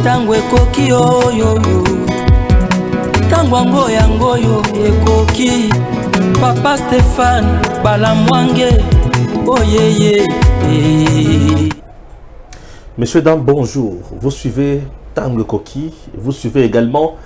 tango ekoki oyoyo tango yango yo ekoki Papa Stéphane Balamwange oyeye. Messieurs, dames, bonjour. Vous suivez Tango Koki, vous suivez également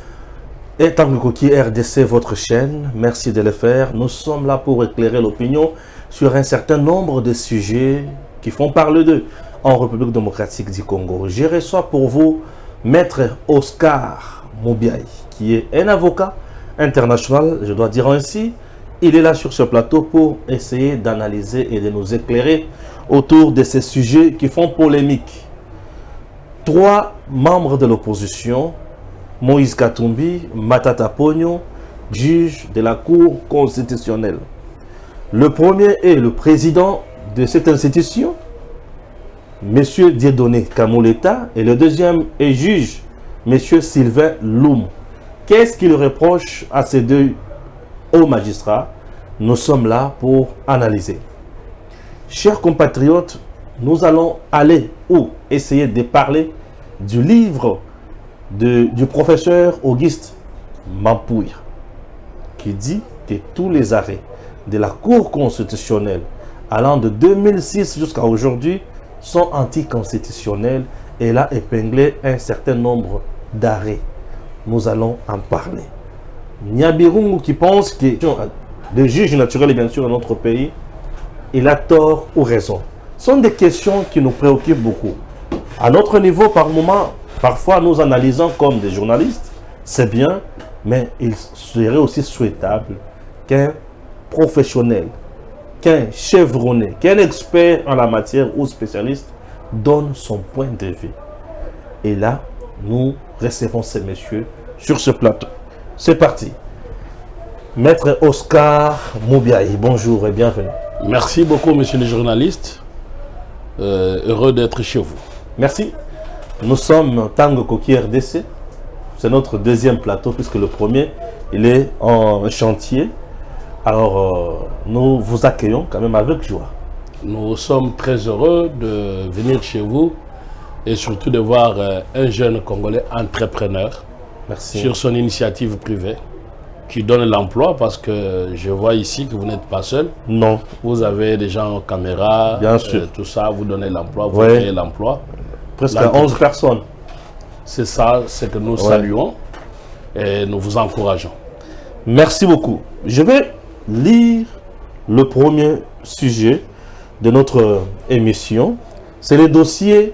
Tango Koki RDC, votre chaîne. Merci de le faire. Nous sommes là pour éclairer l'opinion sur un certain nombre de sujets qui font parler d'eux en République démocratique du Congo. Je reçois pour vous Maître Oscar Moubiaï, qui est un avocat international, je dois dire ainsi. Il est là sur ce plateau pour essayer d'analyser et de nous éclairer autour de ces sujets qui font polémique. 3 membres de l'opposition, Moïse Katumbi, Matata Ponyo, juge de la Cour constitutionnelle. Le premier est le président de cette institution, M. Dieudonné Kamuleta, et le deuxième est juge, M. Sylvain Loum. Qu'est-ce qu'il reproche à ces deux hauts magistrats? Nous sommes là pour analyser. Chers compatriotes, nous allons aller ou essayer de parler du livre du professeur Auguste Mampouya, qui dit que tous les arrêts de la Cour constitutionnelle allant de 2006 jusqu'à aujourd'hui sont anticonstitutionnels, et il a épinglé un certain nombre d'arrêts. Nous allons en parler. Nyabirungu qui pense que le juge naturel, bien sûr, dans notre pays, il a tort ou raison. Ce sont des questions qui nous préoccupent beaucoup. À notre niveau, par moment, parfois nous analysons comme des journalistes, c'est bien, mais il serait aussi souhaitable qu'un professionnel, qu'un chevronné, qu'un expert en la matière ou spécialiste donne son point de vue. Et là, nous recevons ces messieurs sur ce plateau. C'est parti. Maître Oscar Moubiaï, bonjour et bienvenue. Merci beaucoup, monsieur le journaliste. Heureux d'être chez vous. Merci. Nous sommes Tango Koki RDC. C'est notre deuxième plateau puisque le premier, il est en chantier. Alors, nous vous accueillons quand même avec joie. Nous sommes très heureux de venir chez vous et surtout de voir un jeune Congolais entrepreneur. Merci. Sur son initiative privée qui donne l'emploi, parce que je vois ici que vous n'êtes pas seul. Non. Vous avez des gens en caméra, bien sûr. Tout ça, vous donnez l'emploi, vous créez l'emploi. Presque 11 personnes. C'est ça, c'est que nous saluons et nous vous encourageons. Merci beaucoup. Je vais lire le premier sujet de notre émission. C'est le dossier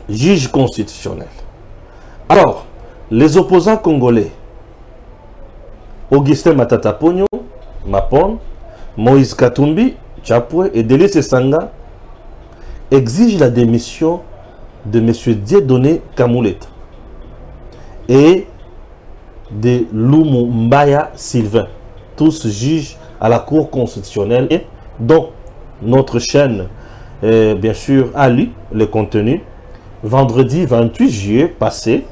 juge constitutionnel. Alors, les opposants congolais, Augustin Matata Ponyo, Mapon, Moïse Katumbi, Chapwe et Delis Sanga, exigent la démission de M. Dieudonné Kamuleta et de Loumou Mbaya Sylvain, tous juges à la Cour constitutionnelle, et dont notre chaîne, bien sûr, a lu le contenu. Vendredi 28 juillet passé,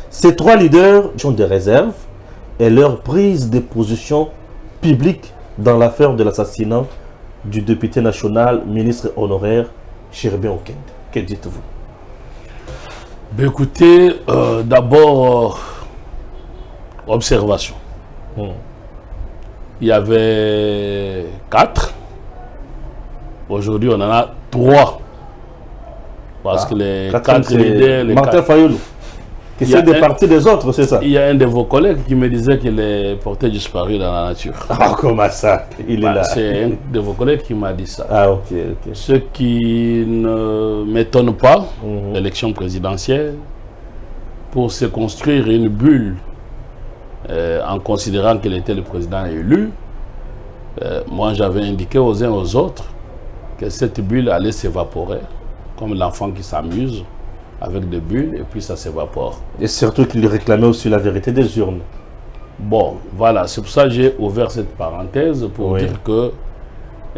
ces 3 leaders ont des réserves et leur prise de position publique dans l'affaire de l'assassinat du député national, ministre honoraire, Cherubin Okende. Que dites-vous? Écoutez, d'abord, observation. Il y avait 4. Aujourd'hui, on en a 3. Parce que les 4 leaders... Martin Fayoulou, qui c'est des partis des autres, c'est ça? Il y a un de vos collègues qui me disait qu'il est porté disparu dans la nature. Ah, comment ça? Il est là. C'est un de vos collègues qui m'a dit ça. Ah, ok, ok. Ce qui ne m'étonne pas, l'élection présidentielle, pour se construire une bulle, en considérant qu'il était le président élu, moi j'avais indiqué aux uns aux autres que cette bulle allait s'évaporer, comme l'enfant qui s'amuse avec des bulles et puis ça s'évapore. Et surtout qu'il réclamait aussi la vérité des urnes. Bon, voilà, c'est pour ça que j'ai ouvert cette parenthèse pour dire que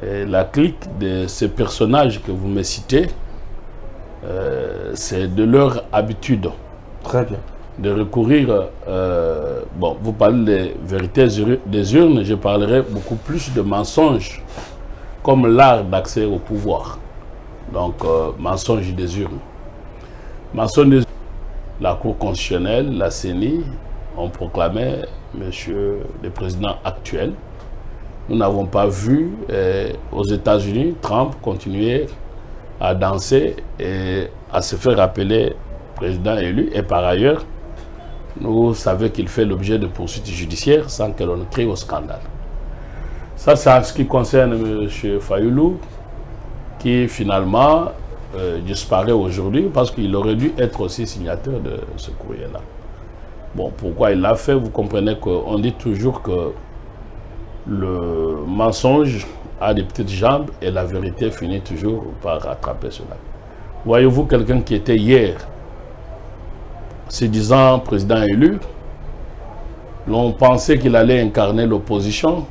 la clique de ces personnages que vous me citez, c'est de leur habitude. Très bien. De recourir, bon, vous parlez des vérités des urnes, je parlerai beaucoup plus de mensonges, comme l'art d'accès au pouvoir. Donc, mensonges des urnes. Mentionné la Cour constitutionnelle, la CENI, ont proclamé monsieur le président actuel. Nous n'avons pas vu aux États-Unis Trump continuer à danser et à se faire appeler président élu. Et par ailleurs, nous savons qu'il fait l'objet de poursuites judiciaires sans que l'on ne crie au scandale. Ça, c'est en ce qui concerne M. Fayulu, qui finalement disparaît aujourd'hui parce qu'il aurait dû être aussi signataire de ce courrier-là. Bon, pourquoi il l'a fait? Vous comprenez qu'on dit toujours que le mensonge a des petites jambes et la vérité finit toujours par rattraper cela. Voyez-vous, quelqu'un qui était hier, se disant président élu, l'on pensait qu'il allait incarner l'opposition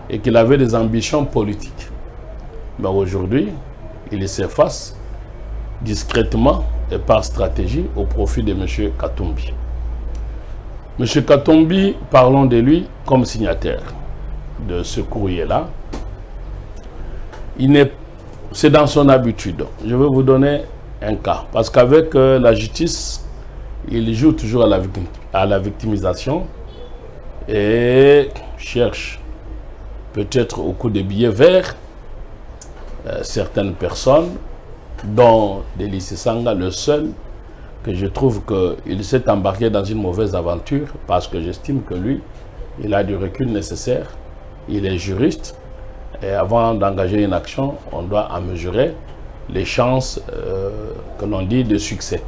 et qu'il avait des ambitions politiques. Mais aujourd'hui, il s'efface discrètement et par stratégie au profit de M. Katumbi. M. Katumbi, parlons de lui comme signataire de ce courrier-là. C'est dans son habitude. Je vais vous donner un cas. Parce qu'avec la justice, il joue toujours à la victimisation et cherche peut-être au coup de billets verts certaines personnes, dont Délice Sanga, le seul que je trouve qu'il s'est embarqué dans une mauvaise aventure parce que j'estime que lui, il a du recul nécessaire, il est juriste et avant d'engager une action, on doit en mesurer les chances que l'on dit de succès.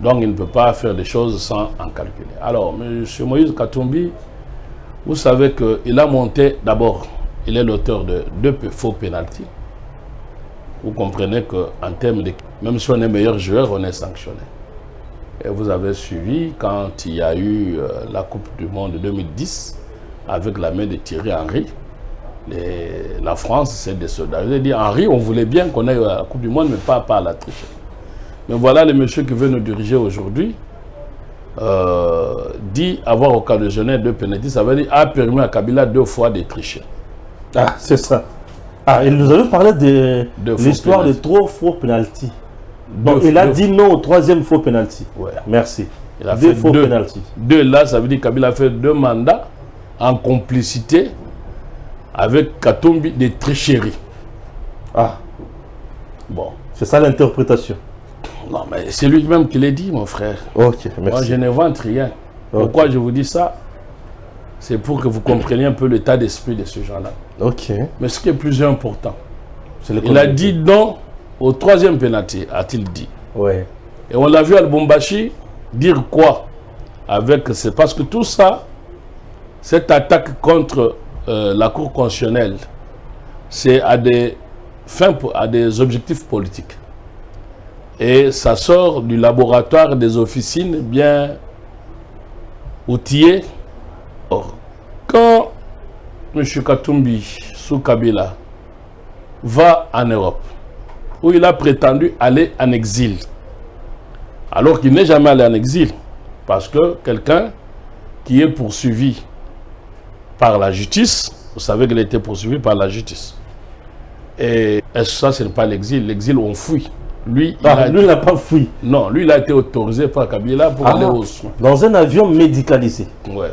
Donc il ne peut pas faire des choses sans en calculer. Alors, M. Moïse Katumbi, vous savez qu'il a monté, d'abord, il est l'auteur de 2 faux pénaltys. Vous comprenez qu'en termes de... Même si on est meilleur joueur, on est sanctionné. Et vous avez suivi quand il y a eu la Coupe du Monde 2010 avec la main de Thierry Henry. La France s'est désolidarisée. J'ai dit, Henry, on voulait bien qu'on aille à la Coupe du Monde, mais pas à la triche. Mais voilà le monsieur qui veut nous diriger aujourd'hui. Dit avoir occasionné 2 pénaltys, ça veut dire a permis à Kabila 2 fois de tricher. Ah, c'est ça. Ah, il nous avait parlé de l'histoire de 3 faux pénaltys. Donc il a dit non au 3e faux pénalty. Ouais. Merci. Il a fait 2 faux pénaltys. 2 là, ça veut dire que Kabila a fait 2 mandats en complicité avec Katumbi de tricherie. Ah. Bon. C'est ça l'interprétation. Non, mais c'est lui-même qui l'a dit, mon frère. Ok, merci. Moi, je n'invente rien. Okay. Pourquoi je vous dis ça? C'est pour que vous compreniez un peu l'état d'esprit de ce genre-là. Ok. Mais ce qui est plus important, il a dit non au 3e pénalty, a-t-il dit. Ouais. Et on l'a vu à Lubumbashi dire quoi? C'est parce que tout ça, cette attaque contre la Cour constitutionnelle, c'est à des objectifs politiques. Et ça sort du laboratoire des officines bien outillées. Or, quand M. Katumbi, sous Kabila, va en Europe, où il a prétendu aller en exil, alors qu'il n'est jamais allé en exil, parce que quelqu'un qui est poursuivi par la justice, vous savez qu'il a été poursuivi par la justice. Et ça, ce n'est pas l'exil. L'exil, on fuit. Lui, il n'a pas fui. Non, lui, il a été autorisé par Kabila pour aller au soin. Dans un avion médicalisé. Ouais.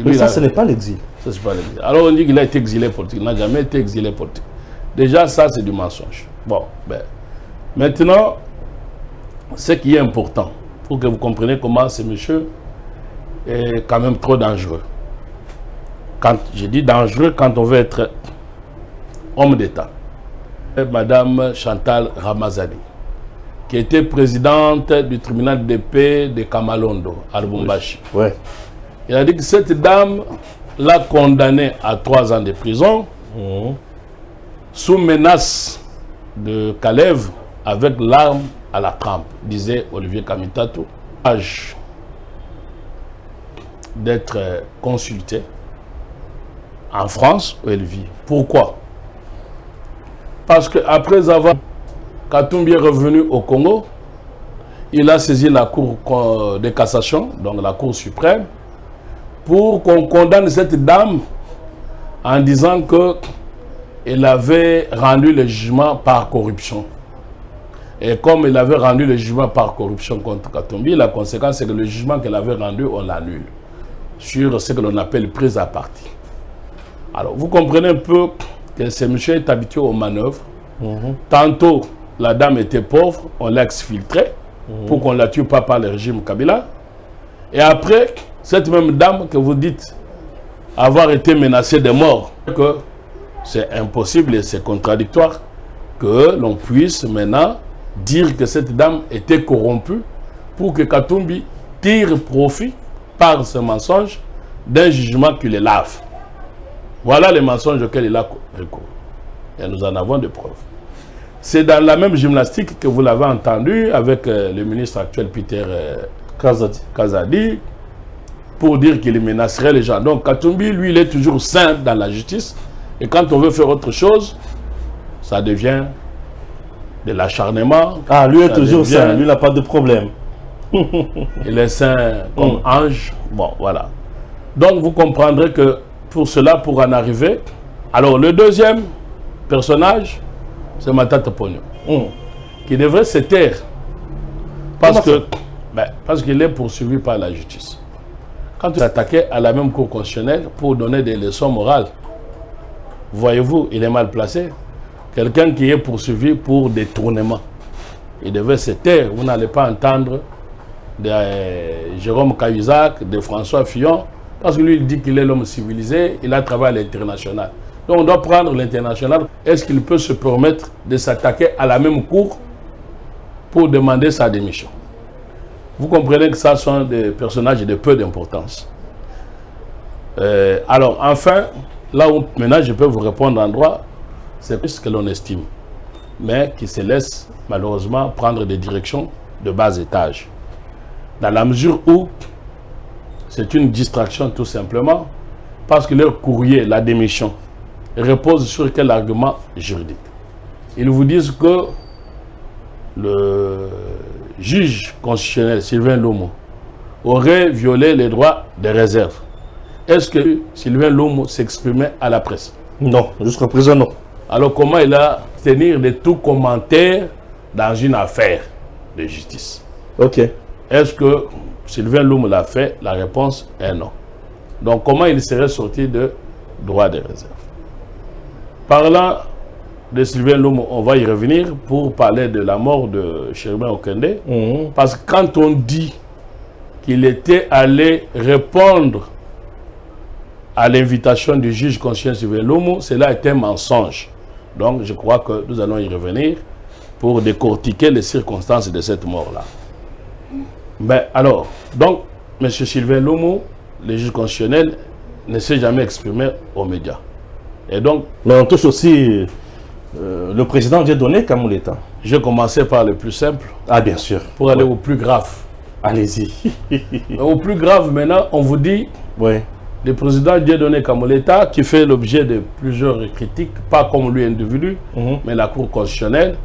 Mais ça, ce n'est pas l'exil. Ça, c'est pas l'exil. Alors, on dit qu'il a été exilé politique. Il n'a jamais été exilé politique. Déjà, ça, c'est du mensonge. Bon, ben. Maintenant, ce qui est important, pour que vous compreniez comment ce monsieur est quand même trop dangereux. Quand je dis dangereux, quand on veut être homme d'État. Madame Chantal Ramazani, qui était présidente du tribunal de paix de Kamalondo, à Lubumbashi. Ouais. Il a dit que cette dame l'a condamnée à 3 ans de prison, sous menace de Kalev, avec l'arme à la trempe, disait Olivier Kamitatou. D'être consulté en France où elle vit. Pourquoi? Parce qu'après avoir Katumbi est revenu au Congo, il a saisi la Cour de cassation, donc la Cour suprême, pour qu'on condamne cette dame en disant qu'elle avait rendu le jugement par corruption. Et comme il avait rendu le jugement par corruption contre Katumbi, la conséquence c'est que le jugement qu'il avait rendu, on l'annule sur ce que l'on appelle prise à partie. Alors, vous comprenez un peu que ce monsieur est habitué aux manœuvres. Tantôt, la dame était pauvre, on l'a exfiltrée pour qu'on ne la tue pas par le régime Kabila. Et après, cette même dame que vous dites avoir été menacée de mort, que c'est impossible et c'est contradictoire que l'on puisse maintenant dire que cette dame était corrompue pour que Katumbi tire profit par ce mensonge d'un jugement qui les lave. Voilà les mensonges auxquels il a recours. Et nous en avons des preuves. C'est dans la même gymnastique que vous l'avez entendu avec le ministre actuel Peter Kazadi pour dire qu'il menacerait les gens. Donc Katumbi, lui, il est toujours sain dans la justice. Et quand on veut faire autre chose, ça devient de l'acharnement. Ah, lui est toujours sain, lui n'a pas de problème. Il est saint comme ange. Bon, voilà. Donc vous comprendrez que pour cela, pour en arriver... Alors le deuxième personnage, c'est Matata Ponyo, qui devrait se taire parce qu'il est poursuivi par la justice. Quand il s'attaquait à la même cour constitutionnelle pour donner des leçons morales, voyez-vous, il est mal placé. Quelqu'un qui est poursuivi pour détournement, il devait se taire. Vous n'allez pas entendre de Jérôme Cahuzac, de François Fillon, parce que lui, il dit qu'il est l'homme civilisé, il a travaillé à l'international. Donc on doit prendre l'international. Est-ce qu'il peut se permettre de s'attaquer à la même cour pour demander sa démission? Vous comprenez que ça sont des personnages de peu d'importance. Alors enfin, là où maintenant je peux vous répondre en droit, c'est plus ce que l'on estime, mais qui se laisse malheureusement prendre des directions de bas étage. Dans la mesure où c'est une distraction tout simplement, parce que leur courrier, la démission, repose sur quel argument juridique? Ils vous disent que le juge constitutionnel Sylvain Lomo aurait violé les droits de réserve. Est-ce que Sylvain Lomo s'exprimait à la presse? Non, jusqu'à présent non. Alors comment il a tenir de tout commentaire dans une affaire de justice? Ok. Est-ce que Sylvain Lomo l'a fait? La réponse est non. Donc comment il serait sorti de droit de réserve? Parlant de Sylvain Lomo, on va y revenir pour parler de la mort de Cherubin Okende. Parce que quand on dit qu'il était allé répondre à l'invitation du juge constitutionnel Sylvain Lomo, cela est un mensonge. Donc je crois que nous allons y revenir pour décortiquer les circonstances de cette mort-là. Mais alors, donc, M. Sylvain Lomo, le juge constitutionnel, ne s'est jamais exprimé aux médias. Et donc... Mais on touche aussi le président Dieudonné Kamuleta. Je commençais par le plus simple. Ah, bien sûr. Pour aller au plus grave. Allez-y. Au plus grave, maintenant, on vous dit... Oui. Le président Dieudonné Kamuleta, qui fait l'objet de plusieurs critiques, pas comme lui individu, mais la Cour constitutionnelle.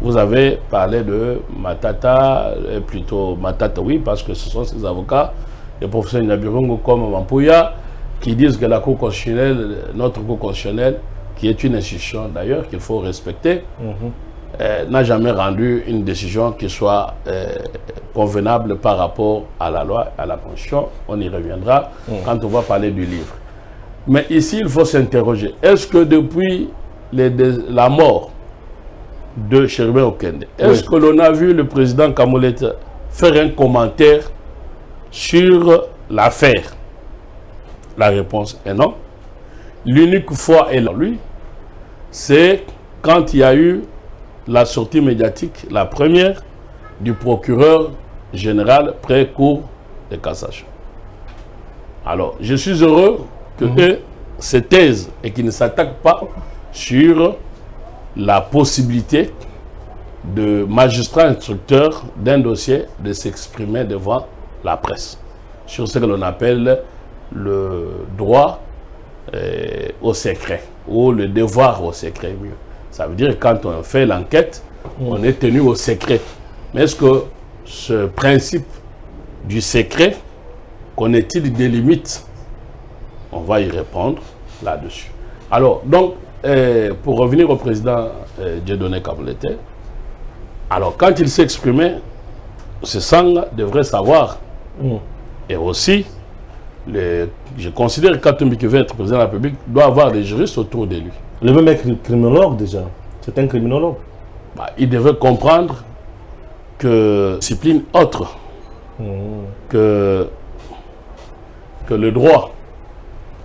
Vous avez parlé de Matata, plutôt Matata, oui, parce que ce sont ses avocats, les professeurs Nabirungu comme Mampouya, qui disent que la Cour constitutionnelle, notre Cour constitutionnelle, qui est une institution d'ailleurs qu'il faut respecter, n'a jamais rendu une décision qui soit convenable par rapport à la loi, à la Constitution. On y reviendra quand on va parler du livre. Mais ici, il faut s'interroger. Est-ce que depuis la mort de Cherubin Okende, est-ce que l'on a vu le président Kamuleta faire un commentaire sur l'affaire? La réponse est non. L'unique fois, et lui, c'est quand il y a eu la sortie médiatique, la première, du procureur général pré-cour de cassation. Alors, je suis heureux que eux se taisent et qu'ils ne s'attaquent pas sur la possibilité de magistrat instructeur d'un dossier de s'exprimer devant la presse sur ce que l'on appelle le droit au secret ou le devoir au secret mieux. Ça veut dire que quand on fait l'enquête, on est tenu au secret. Mais est-ce que ce principe du secret, connaît-il des limites? On va y répondre là-dessus. Alors, donc, pour revenir au président Dieudonné Kamuleta, Alors, quand il s'est exprimé, ce Sanga devrait savoir. Et aussi, je considère que Katumbi, qui veut être président de la République, doit avoir des juristes autour de lui. Le même est criminologue déjà. C'est un criminologue. Bah, il devait comprendre que discipline autre que le droit.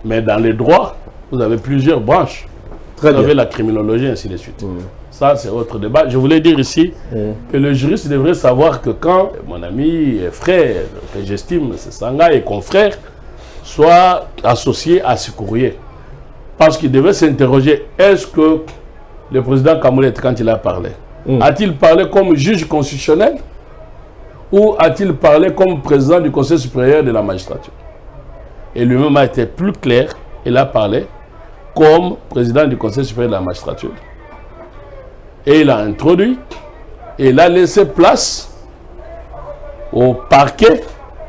Mais dans les droits, vous avez plusieurs branches. Vous avez la criminologie, ainsi de suite. Ça, c'est autre débat. Je voulais dire ici que le juriste devrait savoir que quand mon ami et frère, que j'estime, c'est Sanga et confrère, soit associé à ce courrier. Parce qu'il devait s'interroger, est-ce que le président Kamoulet, quand il a parlé, a-t-il parlé comme juge constitutionnel ou a-t-il parlé comme président du Conseil supérieur de la magistrature? Et lui-même a été plus clair, il a parlé comme président du Conseil supérieur de la magistrature. Et il a introduit, et il a laissé place au parquet,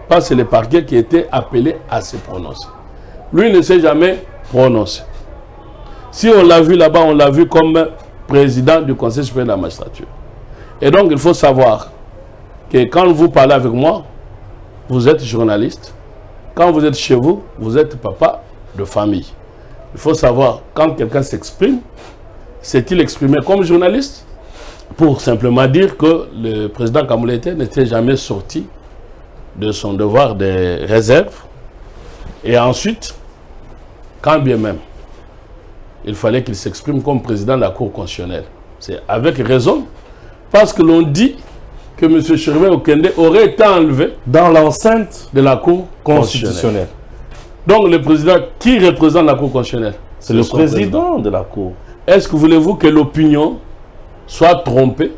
parce que c'est le parquet qui était appelé à se prononcer. Lui ne s'est jamais prononcé. Si on l'a vu là-bas, on l'a vu comme président du Conseil supérieur de la magistrature. Et donc, il faut savoir que quand vous parlez avec moi, vous êtes journaliste. Quand vous êtes chez vous, vous êtes papa de famille. Il faut savoir, quand quelqu'un s'exprime, s'est-il exprimé comme journaliste pour simplement dire que le président Kamoulet n'était jamais sorti de son devoir de réserve. Et ensuite, quand bien même, il fallait qu'il s'exprime comme président de la Cour constitutionnelle. C'est avec raison, parce que l'on dit que M. Chervé Okende aurait été enlevé dans l'enceinte de la Cour constitutionnelle. Donc le président, qui représente la Cour constitutionnelle? C'est le président de la Cour. Est-ce que voulez-vous que l'opinion soit trompée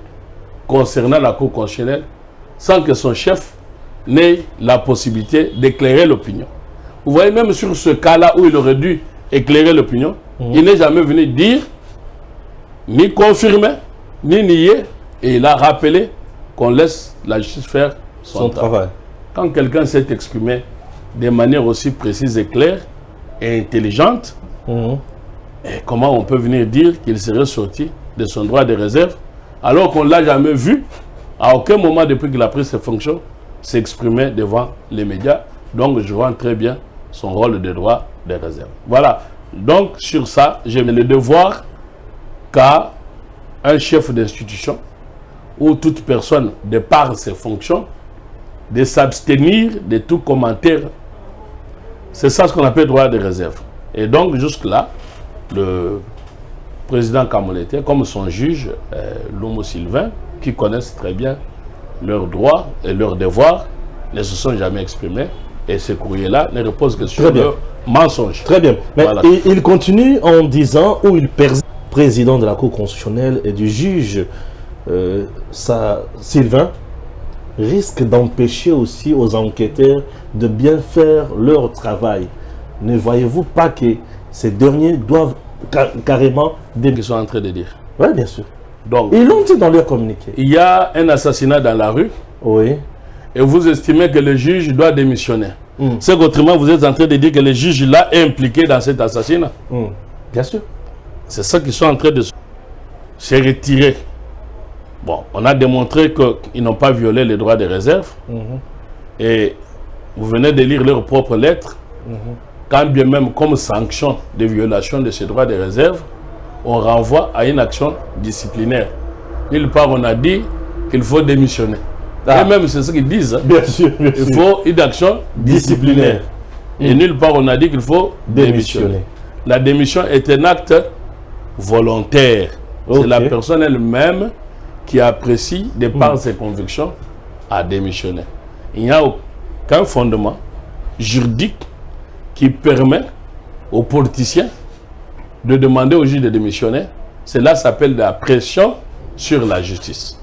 concernant la Cour constitutionnelle sans que son chef n'ait la possibilité d'éclairer l'opinion? Vous voyez, même sur ce cas-là où il aurait dû éclairer l'opinion, il n'est jamais venu dire, ni confirmer, ni nier, et il a rappelé qu'on laisse la justice faire son travail. Quand quelqu'un s'est exprimé de manière aussi précise et claire et intelligente, et comment on peut venir dire qu'il serait sorti de son droit de réserve alors qu'on ne l'a jamais vu, à aucun moment depuis qu'il a pris ses fonctions, s'exprimer devant les médias. Donc je vois très bien son rôle de droit de réserve. Voilà. Donc sur ça, j'ai le devoir qu'a un chef d'institution ou toute personne, de par ses fonctions, de s'abstenir de tout commentaire. C'est ça ce qu'on appelle droit de réserve. Et donc jusque-là, le président Kamoulet, comme son juge, Lumo Sylvain, qui connaissent très bien leurs droits et leurs devoirs, ne se sont jamais exprimés. Et ce courrier-là ne repose que sur le mensonge. Très bien. Mais voilà. Il continue en disant, où il président de la Cour constitutionnelle et du juge Sylvain, risque d'empêcher aussi aux enquêteurs de bien faire leur travail. Ne voyez-vous pas que ces derniers doivent carrément... Ils sont en train de dire. Oui, bien sûr. Donc, ils l'ont dit dans leur communiqué. Il y a un assassinat dans la rue. Oui. Et vous estimez que le juge doit démissionner. C'est qu'autrement, vous êtes en train de dire que le juge là est impliqué dans cet assassinat. Bien sûr. C'est ça qu'ils sont en train de se retirer. Bon, on a démontré qu'ils n'ont pas violé les droits de réserve. Et vous venez de lire leurs propres lettres. Quand bien même comme sanction de violation de ces droits de réserve, on renvoie à une action disciplinaire. Nulle part on a dit qu'il faut démissionner. Et même c'est ce qu'ils disent. Bien sûr, bien sûr. Il faut une action disciplinaire. Et nulle part on a dit qu'il faut démissionner. La démission est un acte volontaire. C'est la personne elle-même qui apprécie, de par ses convictions, à démissionner. Il n'y a aucun fondement juridique qui permet aux politiciens de demander au juge de démissionner. Cela s'appelle la pression sur la justice.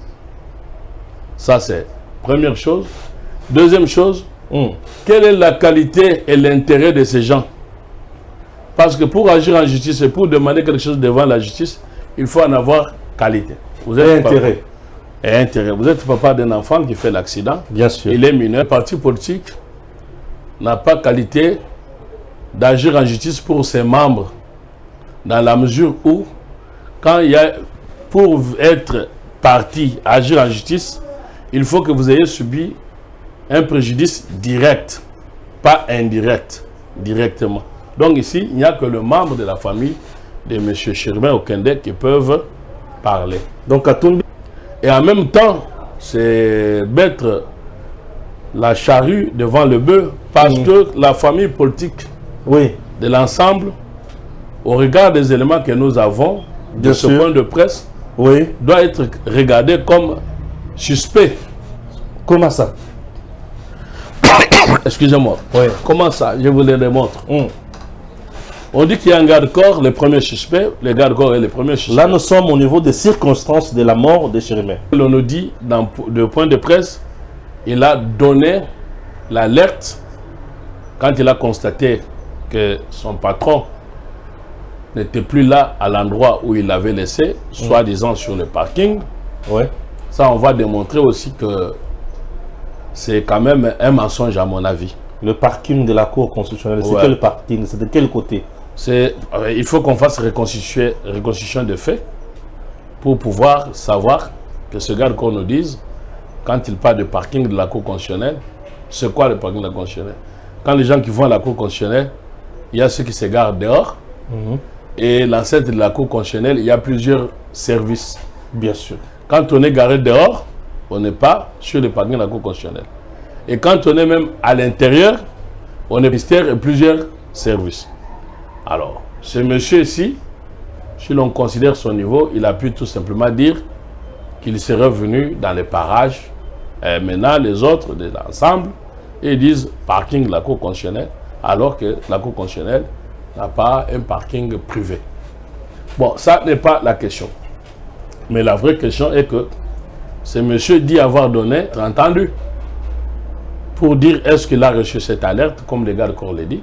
Ça, c'est première chose. Deuxième chose, quelle est la qualité et l'intérêt de ces gens? Parce que pour agir en justice et pour demander quelque chose devant la justice, il faut en avoir qualité. Vous êtes intérêt. Et intérêt. Vous êtes papa d'un enfant qui fait l'accident. Bien sûr. Il est mineur. Le parti politique n'a pas qualité d'agir en justice pour ses membres. Dans la mesure où, quand il y a, pour être partie à agir en justice, il faut que vous ayez subi un préjudice direct, pas indirect, directement. Donc ici, il n'y a que le membre de la famille de M. Germain Okende qui peuvent parler. Donc à Toumbi. Et en même temps, c'est mettre la charrue devant le bœuf parce que la famille politique de l'ensemble, au regard des éléments que nous avons de ce point de presse, doit être regardée comme suspect. Comment ça? Excusez-moi. Comment ça? Je vous le démontre. On dit qu'il y a un garde-corps, le premier suspect, le garde-corps est le premier suspect. Là, nous sommes au niveau des circonstances de la mort de Germain. On nous dit, dans le point de presse, il a donné l'alerte quand il a constaté que son patron n'était plus là à l'endroit où il l'avait laissé, soi-disant sur le parking. Ça, on va démontrer aussi que c'est quand même un mensonge à mon avis. Le parking de la Cour constitutionnelle, c'est quel parking? C'est de quel côté? Il faut qu'on fasse reconstitution de faits pour pouvoir savoir que ce garde qu'on nous dise, quand il parle de parking de la Cour constitutionnelle, c'est quoi le parking de la Cour constitutionnelle? Quand les gens qui vont à la Cour constitutionnelle, il y a ceux qui se gardent dehors, et l'enceinte de la Cour constitutionnelle, il y a plusieurs services. Bien sûr. Quand on est garé dehors, on n'est pas sur le parking de la Cour constitutionnelle. Et quand on est même à l'intérieur, on est ministère et plusieurs services. Alors, ce monsieur-ci, si l'on considère son niveau, il a pu tout simplement dire qu'il serait venu dans les parages. Et maintenant, les autres de l'ensemble, ils disent parking de la Cour constitutionnelle, alors que la Cour constitutionnelle n'a pas un parking privé. Bon, ça n'est pas la question. Mais la vraie question est que ce monsieur dit avoir donné, entendu, pour dire est-ce qu'il a reçu cette alerte, comme les gars de corps le dit,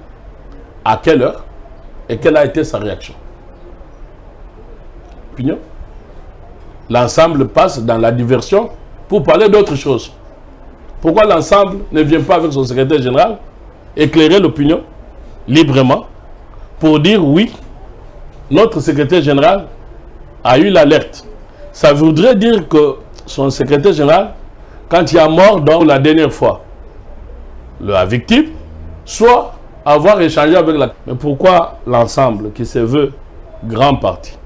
à quelle heure, et quelle a été sa réaction. Opinion. L'ensemble passe dans la diversion pour parler d'autre chose. Pourquoi l'ensemble ne vient pas avec son secrétaire général éclairer l'opinion librement pour dire oui, notre secrétaire général a eu l'alerte. Ça voudrait dire que son secrétaire général, quand il y a mort dans la dernière fois, la victime, soit avoir échangé avec la... Mais pourquoi l'ensemble qui se veut grand parti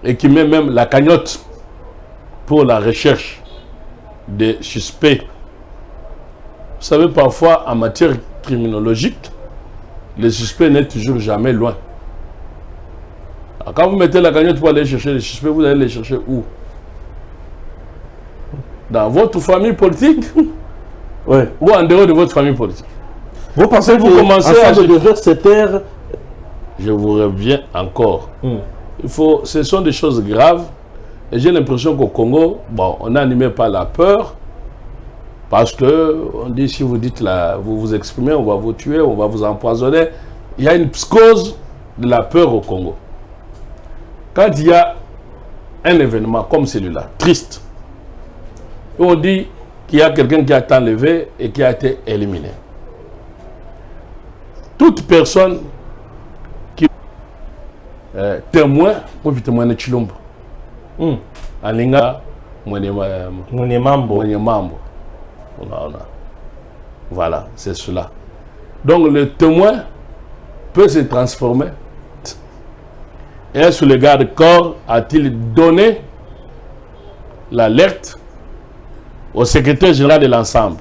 et qui met même la cagnotte pour la recherche des suspects? Vous savez, parfois, en matière criminologique, les suspects n'est toujours jamais loin. Alors, quand vous mettez la cagnotte pour aller chercher les suspects, vous allez les chercher où? Dans votre famille politique? Ou en dehors de votre famille politique? Vous pensez que vous commencez à devenir cette ère? Je vous reviens encore. Ce sont des choses graves. Et j'ai l'impression qu'au Congo, bon, on est animé par la peur. Parce que, on dit, si vous dites là, vous vous exprimez, on va vous tuer, on va vous empoisonner. Il y a une psychose de la peur au Congo. Quand il y a un événement comme celui-là, triste, on dit qu'il y a quelqu'un qui a été enlevé et qui a été éliminé. Toute personne qui témoin, ou témoin de Chilombo, Alinga, voilà, c'est cela. Donc le témoin peut se transformer. Est-ce que le garde-corps a-t-il donné l'alerte au secrétaire général de l'ensemble?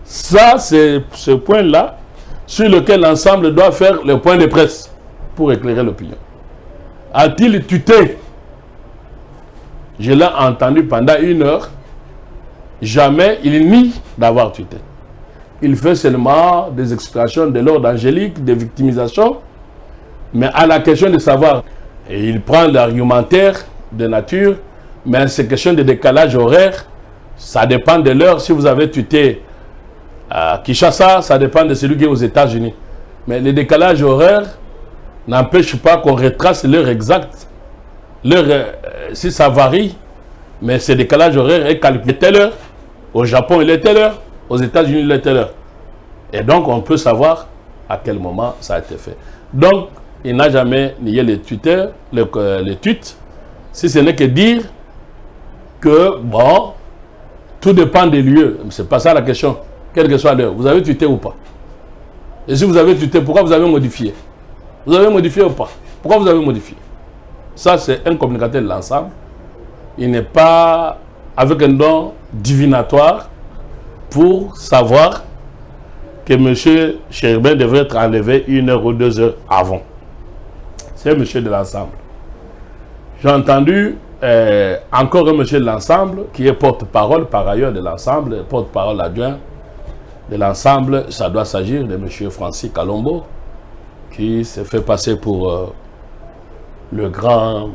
Ça, c'est ce point-là sur lequel l'ensemble doit faire le point de presse pour éclairer l'opinion. A-t-il tuté? Je l'ai entendu pendant 1 heure. Jamais il nie d'avoir tuté. Il fait seulement des explications de l'ordre angélique, de victimisation. Mais à la question de savoir, et il prend l'argumentaire de nature, mais c'est question de décalage horaire. Ça dépend de l'heure. Si vous avez tuté à Kinshasa, ça dépend de celui qui est aux États-Unis. Mais le décalage horaire n'empêche pas qu'on retrace l'heure exacte. L'heure, si ça varie, mais ce décalage horaire est calculé telle heure. Au Japon, il est telle heure. Aux États-Unis, il est telle heure. Et donc, on peut savoir à quel moment ça a été fait. Donc, il n'a jamais nié les tweets, si ce n'est que dire que, bon, tout dépend des lieux. C'est pas ça la question. Quelle que soit l'heure. Vous avez tweeté ou pas? Et si vous avez tweeté, pourquoi vous avez modifié? Vous avez modifié ou pas? Pourquoi vous avez modifié? Ça, c'est un communicateur de l'ensemble. Il n'est pas avec un don divinatoire pour savoir que M. Chéribin devrait être enlevé 1 heure ou 2 heures avant. C'est un monsieur de l'ensemble. J'ai entendu encore un monsieur de l'ensemble qui est porte-parole par ailleurs de l'ensemble, porte-parole adjoint de l'ensemble. Ça doit s'agir de M. Francis Kalombo qui s'est fait passer pour le grand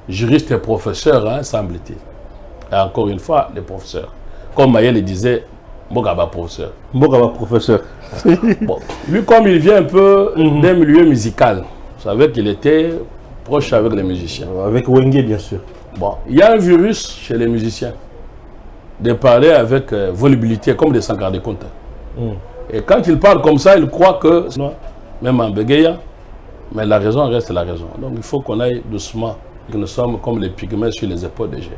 juriste et professeur, hein, semble-t-il. Et encore une fois, les professeurs. Comme Maïe le disait, Mbogaba professeur. Mbogaba professeur. Bon, lui, comme il vient un peu d'un milieu musical, vous savez qu'il était proche avec les musiciens. Avec Wenge, bien sûr. Bon, il y a un virus chez les musiciens de parler avec volubilité, comme des sans garde compte. Et quand ils parlent comme ça, ils croient que, même en bégaye, mais la raison reste la raison. Donc il faut qu'on aille doucement, que nous sommes comme les pygmées sur les épaules des géants.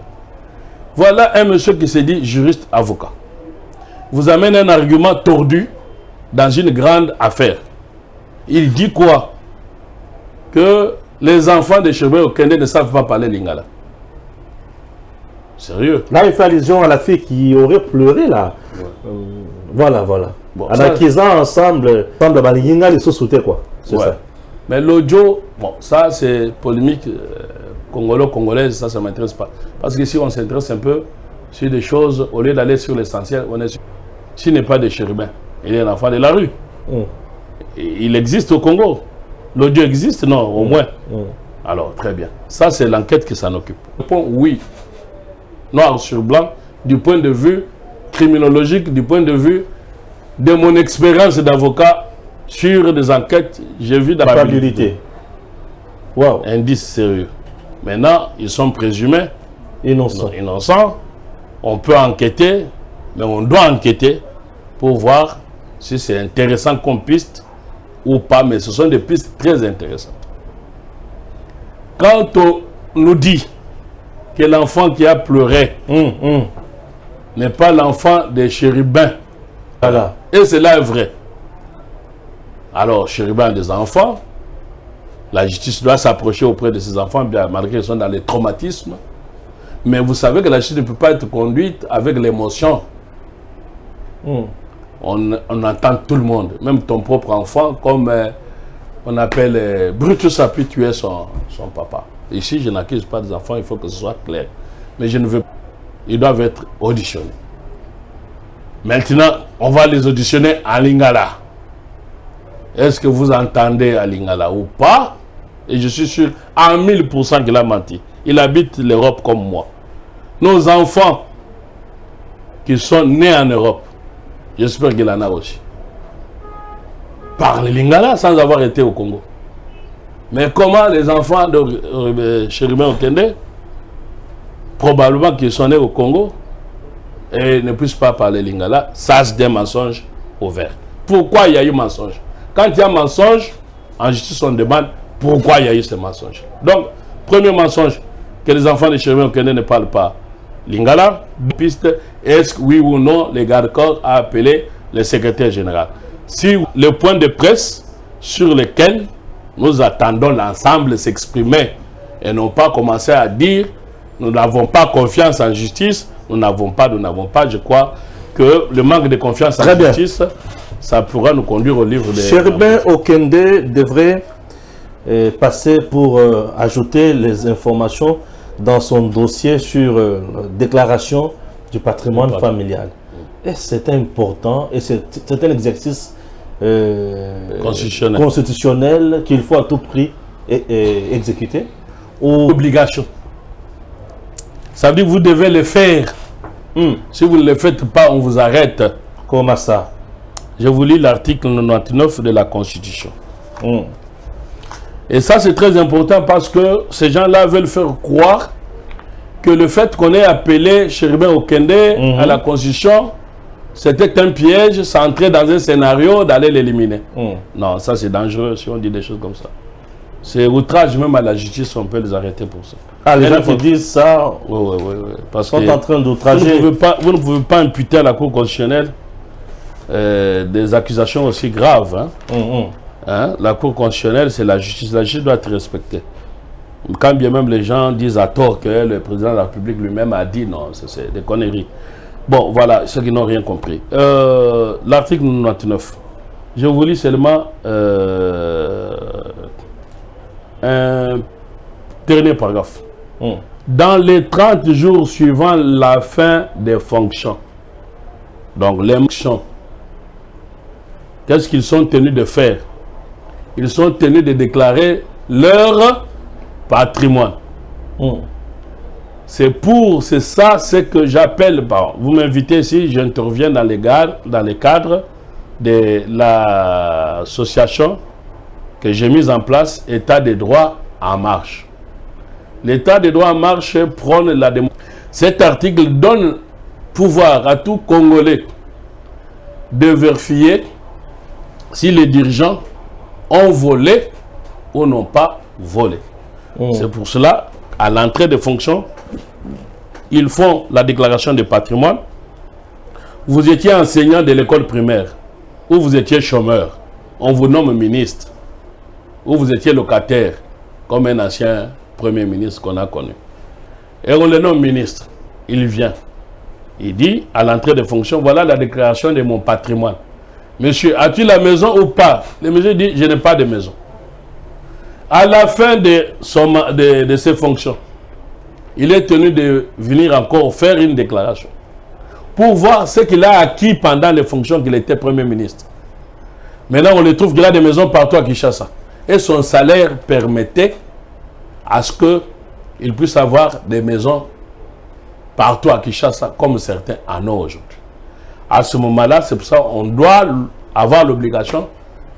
Voilà un monsieur qui se dit juriste avocat. Vous amène un argument tordu dans une grande affaire. Il dit quoi? Que les enfants de Chéribin Okende ne savent pas parler lingala. Sérieux? Là, il fait allusion à la fille qui aurait pleuré, là. Ouais. Voilà. Bon, en acquisant ensemble Balingala, ils se sautaient, quoi. C'est ça. Mais l'audio, bon, ça, c'est polémique congolaise, ça ne m'intéresse pas. Parce que si on s'intéresse un peu sur des choses, au lieu d'aller sur l'essentiel, on est sur... S'il n'est pas de Chéribin, il est un enfant de la rue. Il existe au Congo. L'audio existe, non, au moins. Alors, très bien. Ça, c'est l'enquête qui s'en occupe. Oui, noir sur blanc, du point de vue criminologique, du point de vue de mon expérience d'avocat sur des enquêtes, j'ai vu d'apabilité. Wow. Indice sérieux. Maintenant, ils sont présumés innocents. On peut enquêter, mais on doit enquêter pour voir si c'est intéressant comme piste ou pas. Mais ce sont des pistes très intéressantes. Quand on nous dit que l'enfant qui a pleuré n'est pas l'enfant des Chéribins, voilà. Et cela est vrai. Alors, Chéribin a des enfants. La justice doit s'approcher auprès de ses enfants, bien malgré qu'ils sont dans les traumatismes. Mais vous savez que la justice ne peut pas être conduite avec l'émotion. On entend tout le monde, même ton propre enfant, comme on appelle Brutus a pu tuer son papa. Ici, je n'accuse pas des enfants, il faut que ce soit clair. Mais je ne veux pas. Ils doivent être auditionnés. Maintenant, on va les auditionner en lingala. Est-ce que vous entendez à lingala ou pas? Et je suis sûr à 1000% qu'il a menti. Il habite l'Europe comme moi. Nos enfants qui sont nés en Europe, j'espère qu'il en a aussi, parlent lingala sans avoir été au Congo. Mais comment les enfants de Chéribin Okende, probablement qu'ils sont nés au Congo, et ne puissent pas parler lingala, ça c'est des mensonges ouverts. Pourquoi il y a eu mensonge? Quand il y a mensonge, en justice on demande pourquoi il y a eu ce mensonge. Donc, premier mensonge, que les enfants de Chéribin Okende ne parlent pas lingala. Piste, est-ce que oui ou non, les gardes-corps a appelé le secrétaire général? Si le point de presse sur lequel nous attendons l'ensemble s'exprimer et non pas commencer à dire nous n'avons pas confiance en justice, nous n'avons pas, je crois que le manque de confiance en justice, ça pourra nous conduire au livre de... Chéribin Okende devrait passer pour ajouter les informations dans son dossier sur déclaration du patrimoine familial. Et c'est important, et c'est un exercice constitutionnel qu'il faut à tout prix exécuter. Obligation. Ça veut dire que vous devez le faire. Si vous ne le faites pas, on vous arrête. Comment ça? Je vous lis l'article 99 de la Constitution. Et ça, c'est très important parce que ces gens-là veulent faire croire que le fait qu'on ait appelé Chéribin Okende à la Constitution, c'était un piège, ça entrait dans un scénario d'aller l'éliminer. Non, ça c'est dangereux si on dit des choses comme ça. C'est outrage même à la justice, on peut les arrêter pour ça. Ah, les gens qui disent ça, oui. Parce sont en train d'outrager. Vous ne pouvez pas imputer à la Cour constitutionnelle des accusations aussi graves. Hein? La Cour constitutionnelle, c'est la justice. La justice doit être respectée. Quand bien même les gens disent à tort que le président de la République lui-même a dit non, c'est des conneries. Bon, voilà, ceux qui n'ont rien compris. L'article 99. Je vous lis seulement un dernier paragraphe. Dans les 30 jours suivant la fin des fonctions, donc les fonctions, qu'est-ce qu'ils sont tenus de faire? Ils sont tenus de déclarer leur patrimoine. C'est ça ce que j'appelle, vous m'invitez ici, j'interviens dans les cadres de l'association que j'ai mise en place, État des droits en marche. L'État des droits en marche prône la démocratie. Cet article donne pouvoir à tout Congolais de vérifier si les dirigeants ont volé ou n'ont pas volé. C'est pour cela, à l'entrée des fonctions, ils font la déclaration de patrimoine. Vous étiez enseignant de l'école primaire, ou vous étiez chômeur, on vous nomme ministre, ou vous étiez locataire, comme un ancien premier ministre qu'on a connu. Et on le nomme ministre. Il vient. Il dit, à l'entrée des fonctions, voilà la déclaration de mon patrimoine. Monsieur, as-tu la maison ou pas? Le monsieur dit, je n'ai pas de maison. À la fin de ses fonctions, il est tenu de venir encore faire une déclaration pour voir ce qu'il a acquis pendant les fonctions qu'il était Premier ministre. Maintenant, on le trouve qu'il a des maisons partout à Kinshasa. Et son salaire permettait à ce qu'il puisse avoir des maisons partout à Kinshasa, comme certains en ont aujourd'hui. À ce moment-là, c'est pour ça qu'on doit avoir l'obligation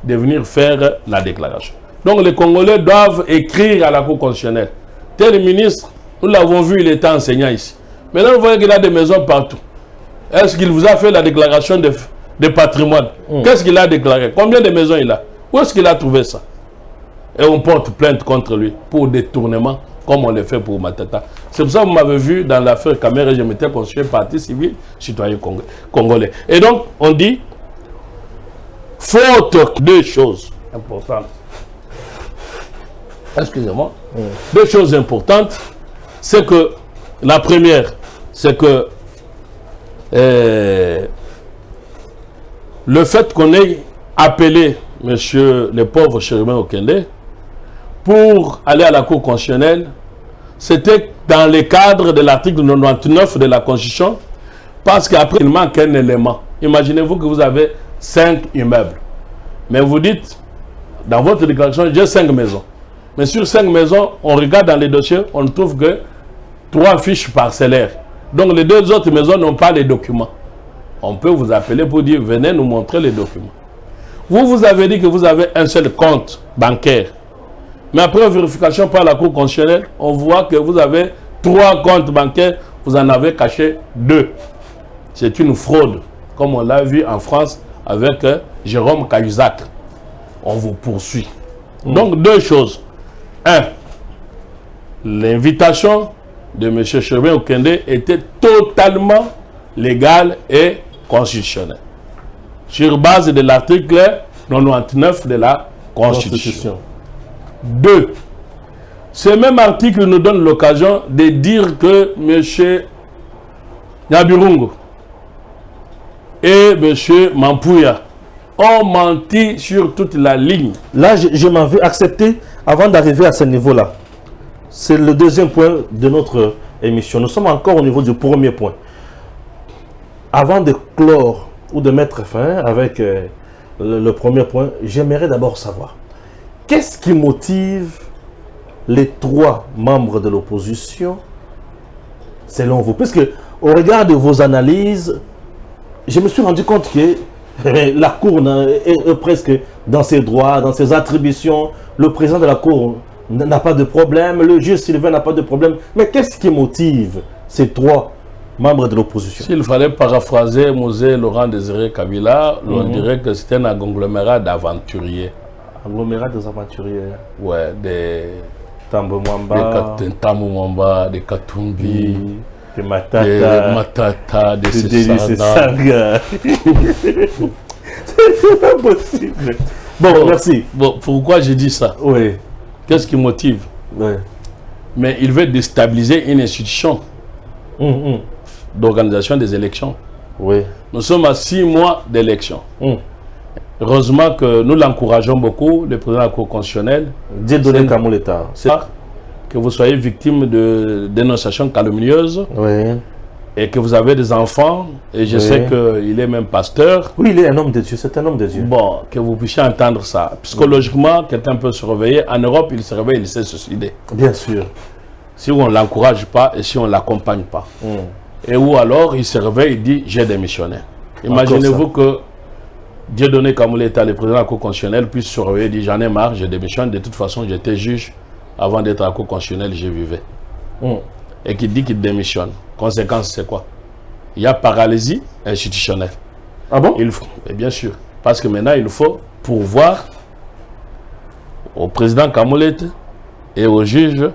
de venir faire la déclaration. Donc les Congolais doivent écrire à la Cour constitutionnelle. Tel ministre, nous l'avons vu, il était enseignant ici. Maintenant, vous voyez qu'il a des maisons partout. Est-ce qu'il vous a fait la déclaration de patrimoine? Qu'est-ce qu'il a déclaré? Combien de maisons il a? Où est-ce qu'il a trouvé ça? Et on porte plainte contre lui pour détournement, comme on le fait pour Matata. C'est pour ça que vous m'avez vu dans l'affaire Caméra, je m'étais constitué partie civile, citoyen congolais. Et donc, on dit, faute deux choses importantes. Excusez-moi. Deux choses importantes, c'est que la première, c'est que le fait qu'on ait appelé monsieur le pauvre Chérubin Okende pour aller à la Cour constitutionnelle, c'était dans le cadre de l'article 99 de la Constitution, parce qu'après il manque un élément. Imaginez-vous que vous avez 5 immeubles, mais vous dites dans votre déclaration, j'ai 5 maisons. Mais sur 5 maisons, on regarde dans les dossiers, on ne trouve que 3 fiches parcellaires. Donc les 2 autres maisons n'ont pas les documents. On peut vous appeler pour dire, venez nous montrer les documents. Vous avez dit que vous avez un seul compte bancaire. Mais après vérification par la Cour constitutionnelle, on voit que vous avez 3 comptes bancaires, vous en avez caché 2. C'est une fraude, comme on l'a vu en France avec Jérôme Cahuzac. On vous poursuit. Donc 2 choses. 1. L'invitation de M. Chérubin Okende était totalement légale et constitutionnelle. Sur base de l'article 99 de la Constitution. 2. Ce même article nous donne l'occasion de dire que M. Nyabirungu et M. Mampouya ont menti sur toute la ligne. Là, je m'en vais accepter avant d'arriver à ce niveau-là. C'est le deuxième point de notre émission. Nous sommes encore au niveau du premier point. Avant de clore ou de mettre fin avec le premier point, j'aimerais d'abord savoir qu'est-ce qui motive les 3 membres de l'opposition, selon vous? Puisque au regard de vos analyses, je me suis rendu compte que la Cour est presque dans ses droits, dans ses attributions. Le président de la Cour n'a pas de problème, le juge Sylvain n'a pas de problème. Mais qu'est-ce qui motive ces 3 membres de l'opposition? S'il fallait paraphraser Mosé Laurent Désiré Kabila, on dirait que c'est un agglomérat d'aventuriers. Agglomérat des aventuriers. Ouais, des Tambo Mwamba. Des Tambo Mwamba, des Katumbi, des Matata. Des Matata, des Sesanga. C'est pas possible. Bon, merci. Bon, pourquoi j'ai dit ça? Oui. Qu'est-ce qui motive? Oui. Mais il veut déstabiliser une institution d'organisation des élections. Oui. Nous sommes à 6 mois d'élections. Heureusement que nous l'encourageons beaucoup, le président de la Cour constitutionnelle. Dieudonné Kamoleta. C'est que vous soyez victime de dénonciations calomnieuses. Oui. Et que vous avez des enfants. Et je sais qu'il est même pasteur. Oui, il est un homme de Dieu. C'est un homme de Dieu. Bon, que vous puissiez entendre ça. Psychologiquement, quelqu'un peut se réveiller. En Europe, il se réveille, il sait se suicider. Bien sûr. Si on ne l'encourage pas et si on ne l'accompagne pas. Et ou alors, il se réveille, il dit, j'ai démissionné. Imaginez-vous que Dieudonné Kamoleta, le président de la Cour constitutionnelle, puisse se réveiller et dire, j'en ai marre, je démissionne. De toute façon, j'étais juge. Avant d'être à la Cour constitutionnelle, je vivais. Et qu'il dit qu'il démissionne. Conséquence, c'est quoi? Il y a paralysie institutionnelle. Ah bon? Il faut, et bien sûr. Parce que maintenant, il faut pourvoir au président Kamoleta et au juge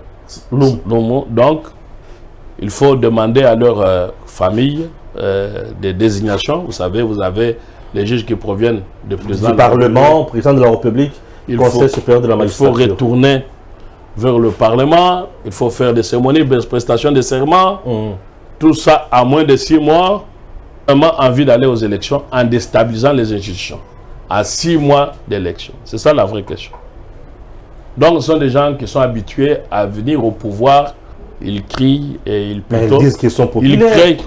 Lomo. Donc, il faut demander à leur famille des désignations. Vous savez, vous avez les juges qui proviennent du Parlement, président de la République, Conseil supérieur de la magistrature. Il faut retourner vers le Parlement, il faut faire des cérémonies, des prestations de serment. Tout ça à moins de 6 mois. Vraiment envie d'aller aux élections en déstabilisant les institutions. À 6 mois d'élections. C'est ça la vraie question. Donc ce sont des gens qui sont habitués à venir au pouvoir. Ils crient et ils plutôt... Ils disent qu'ils sont populaires. Ils crient.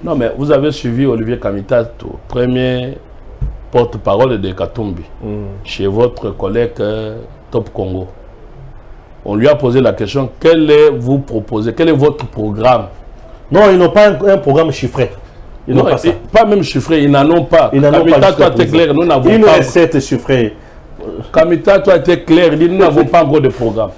Non mais vous avez suivi Olivier Kamitato, premier porte-parole de Katumbi, chez votre collègue Top Congo. On lui a posé la question, quel est vous proposez, quel est votre programme? Non, ils n'ont pas un programme chiffré. Ils n'ont pas ça. Pas même chiffré, ils n'en ont pas. Kamitato a été clair, nous n'avons pas. Une recette chiffrée. Kamitato a été clair, il dit nous n'avons pas encore de programme.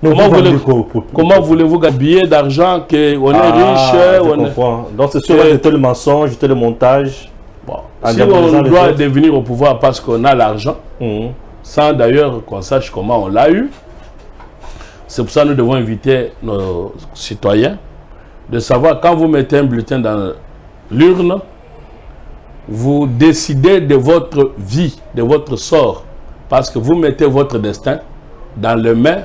Comment voulez-vous gagner billets d'argent qu'on est riche? On comprends. Donc c'est sûr, tel mensonge, tel montage. Bon. Si on doit devenir au pouvoir parce qu'on a l'argent, sans d'ailleurs qu'on sache comment on l'a eu, c'est pour ça que nous devons inviter nos citoyens de savoir quand vous mettez un bulletin dans l'urne, vous décidez de votre vie, de votre sort, parce que vous mettez votre destin dans les mains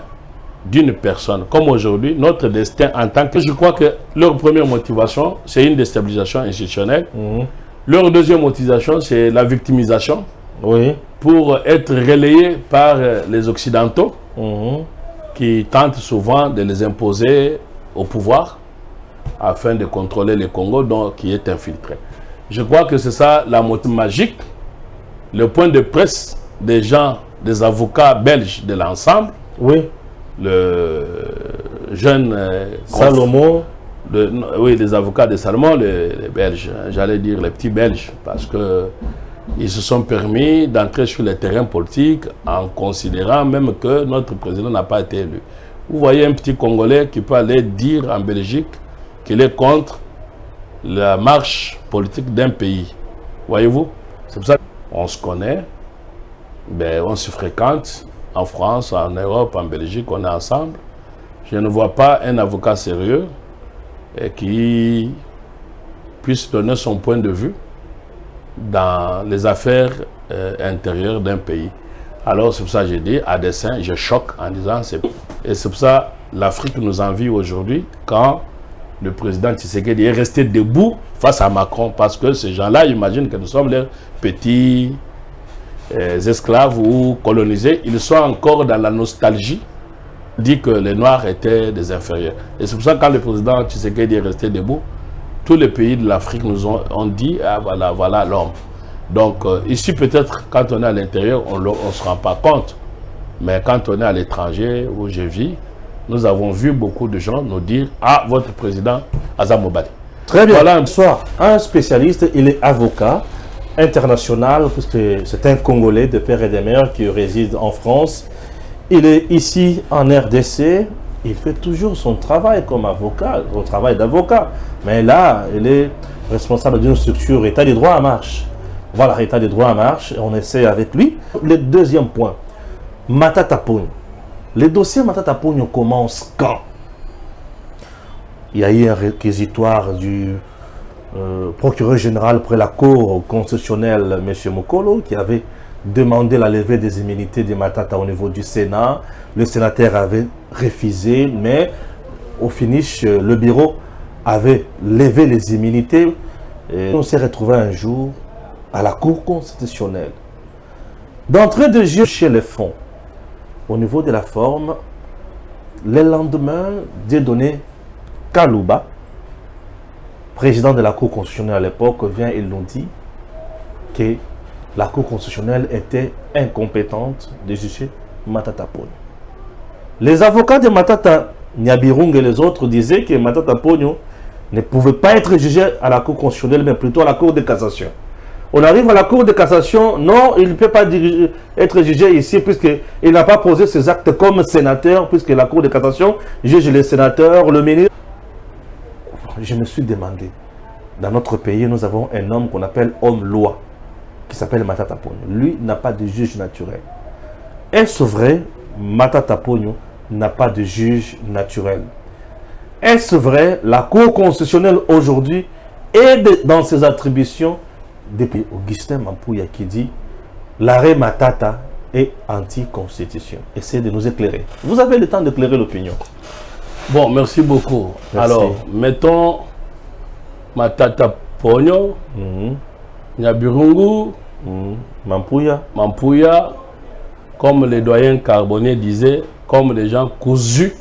d'une personne. Comme aujourd'hui, notre destin en tant que... Je crois que leur première motivation, c'est une déstabilisation institutionnelle. Leur deuxième motivation, c'est la victimisation. Pour être relayés par les Occidentaux. Qui tentent souvent de les imposer au pouvoir afin de contrôler le Congo, donc qui est infiltré. Je crois que c'est ça la motive magique, le point de presse des gens, des avocats belges de l'ensemble. Le jeune Salomon. Oui, les avocats de Salomon, les Belges, j'allais dire les petits Belges, parce que ils se sont permis d'entrer sur le terrain politique en considérant même que notre président n'a pas été élu. Vous voyez un petit Congolais qui peut aller dire en Belgique qu'il est contre la marche politique d'un pays. Voyez-vous? C'est pour ça qu'on se connaît, ben, on se fréquente en France, en Europe, en Belgique, on est ensemble. Je ne vois pas un avocat sérieux qui puisse donner son point de vue dans les affaires intérieures d'un pays. Alors c'est pour ça que j'ai dit, à dessein, je choque en disant, et c'est pour ça l'Afrique nous envie aujourd'hui quand le président Tshisekedi est resté debout face à Macron, parce que ces gens-là imaginent que nous sommes leurs petits esclaves ou colonisés. Ils sont encore dans la nostalgie, dit que les Noirs étaient des inférieurs. Et c'est pour ça que quand le président Tshisekedi est resté debout, tous les pays de l'Afrique nous ont dit, ah voilà l'homme. Donc ici peut-être quand on est à l'intérieur, on ne se rend pas compte. Mais quand on est à l'étranger où je vis, nous avons vu beaucoup de gens nous dire, ah votre président Azam Obadi. Très bien, voilà. Bonsoir. Un spécialiste, il est avocat international, puisque c'est un Congolais de père et de mère qui réside en France. Il est ici en RDC. Il fait toujours son travail comme avocat, son travail d'avocat. Mais là, il est responsable d'une structure État des droits en marche. Voilà, état de droit en marche, et on essaie avec lui. Le deuxième point, Matata Ponyo. Le dossier Matata Ponyo commence quand? Il y a eu un réquisitoire du procureur général près la Cour constitutionnelle, M. Mokolo, qui avait demandé la levée des immunités de Matata au niveau du Sénat. Le sénateur avait refusé, mais au finish, le bureau avait levé les immunités. Et on s'est retrouvé un jour à la Cour constitutionnelle. D'entrée de jeu chez les fonds, au niveau de la forme, le lendemain, Dieudonné Kalouba, président de la Cour constitutionnelle à l'époque, vient et nous dit que la Cour constitutionnelle était incompétente de juger Matata Ponyo. Les avocats de Matata Nyabirung et les autres disaient que Matata Ponyo ne pouvait pas être jugé à la Cour constitutionnelle, mais plutôt à la Cour de cassation. On arrive à la Cour de cassation, non, il ne peut pas être jugé ici puisqu'il n'a pas posé ses actes comme sénateur, puisque la Cour de cassation juge les sénateurs, le ministre. Je me suis demandé, dans notre pays, nous avons un homme qu'on appelle homme-loi, qui s'appelle Matata Ponyo. Lui n'a pas de juge naturel. Est-ce vrai, Matata Ponyo n'a pas de juge naturel? Est-ce vrai, la Cour constitutionnelle aujourd'hui est dans ses attributions depuis Augustin Mampouya qui dit l'arrêt Matata est anti-constitution. Essayez de nous éclairer. Vous avez le temps d'éclairer l'opinion. Bon, merci beaucoup. Merci. Alors, mettons Matata Ponyo, Nyabirungu, Mampouya, comme les doyens Carbonnier disaient, comme les gens cousus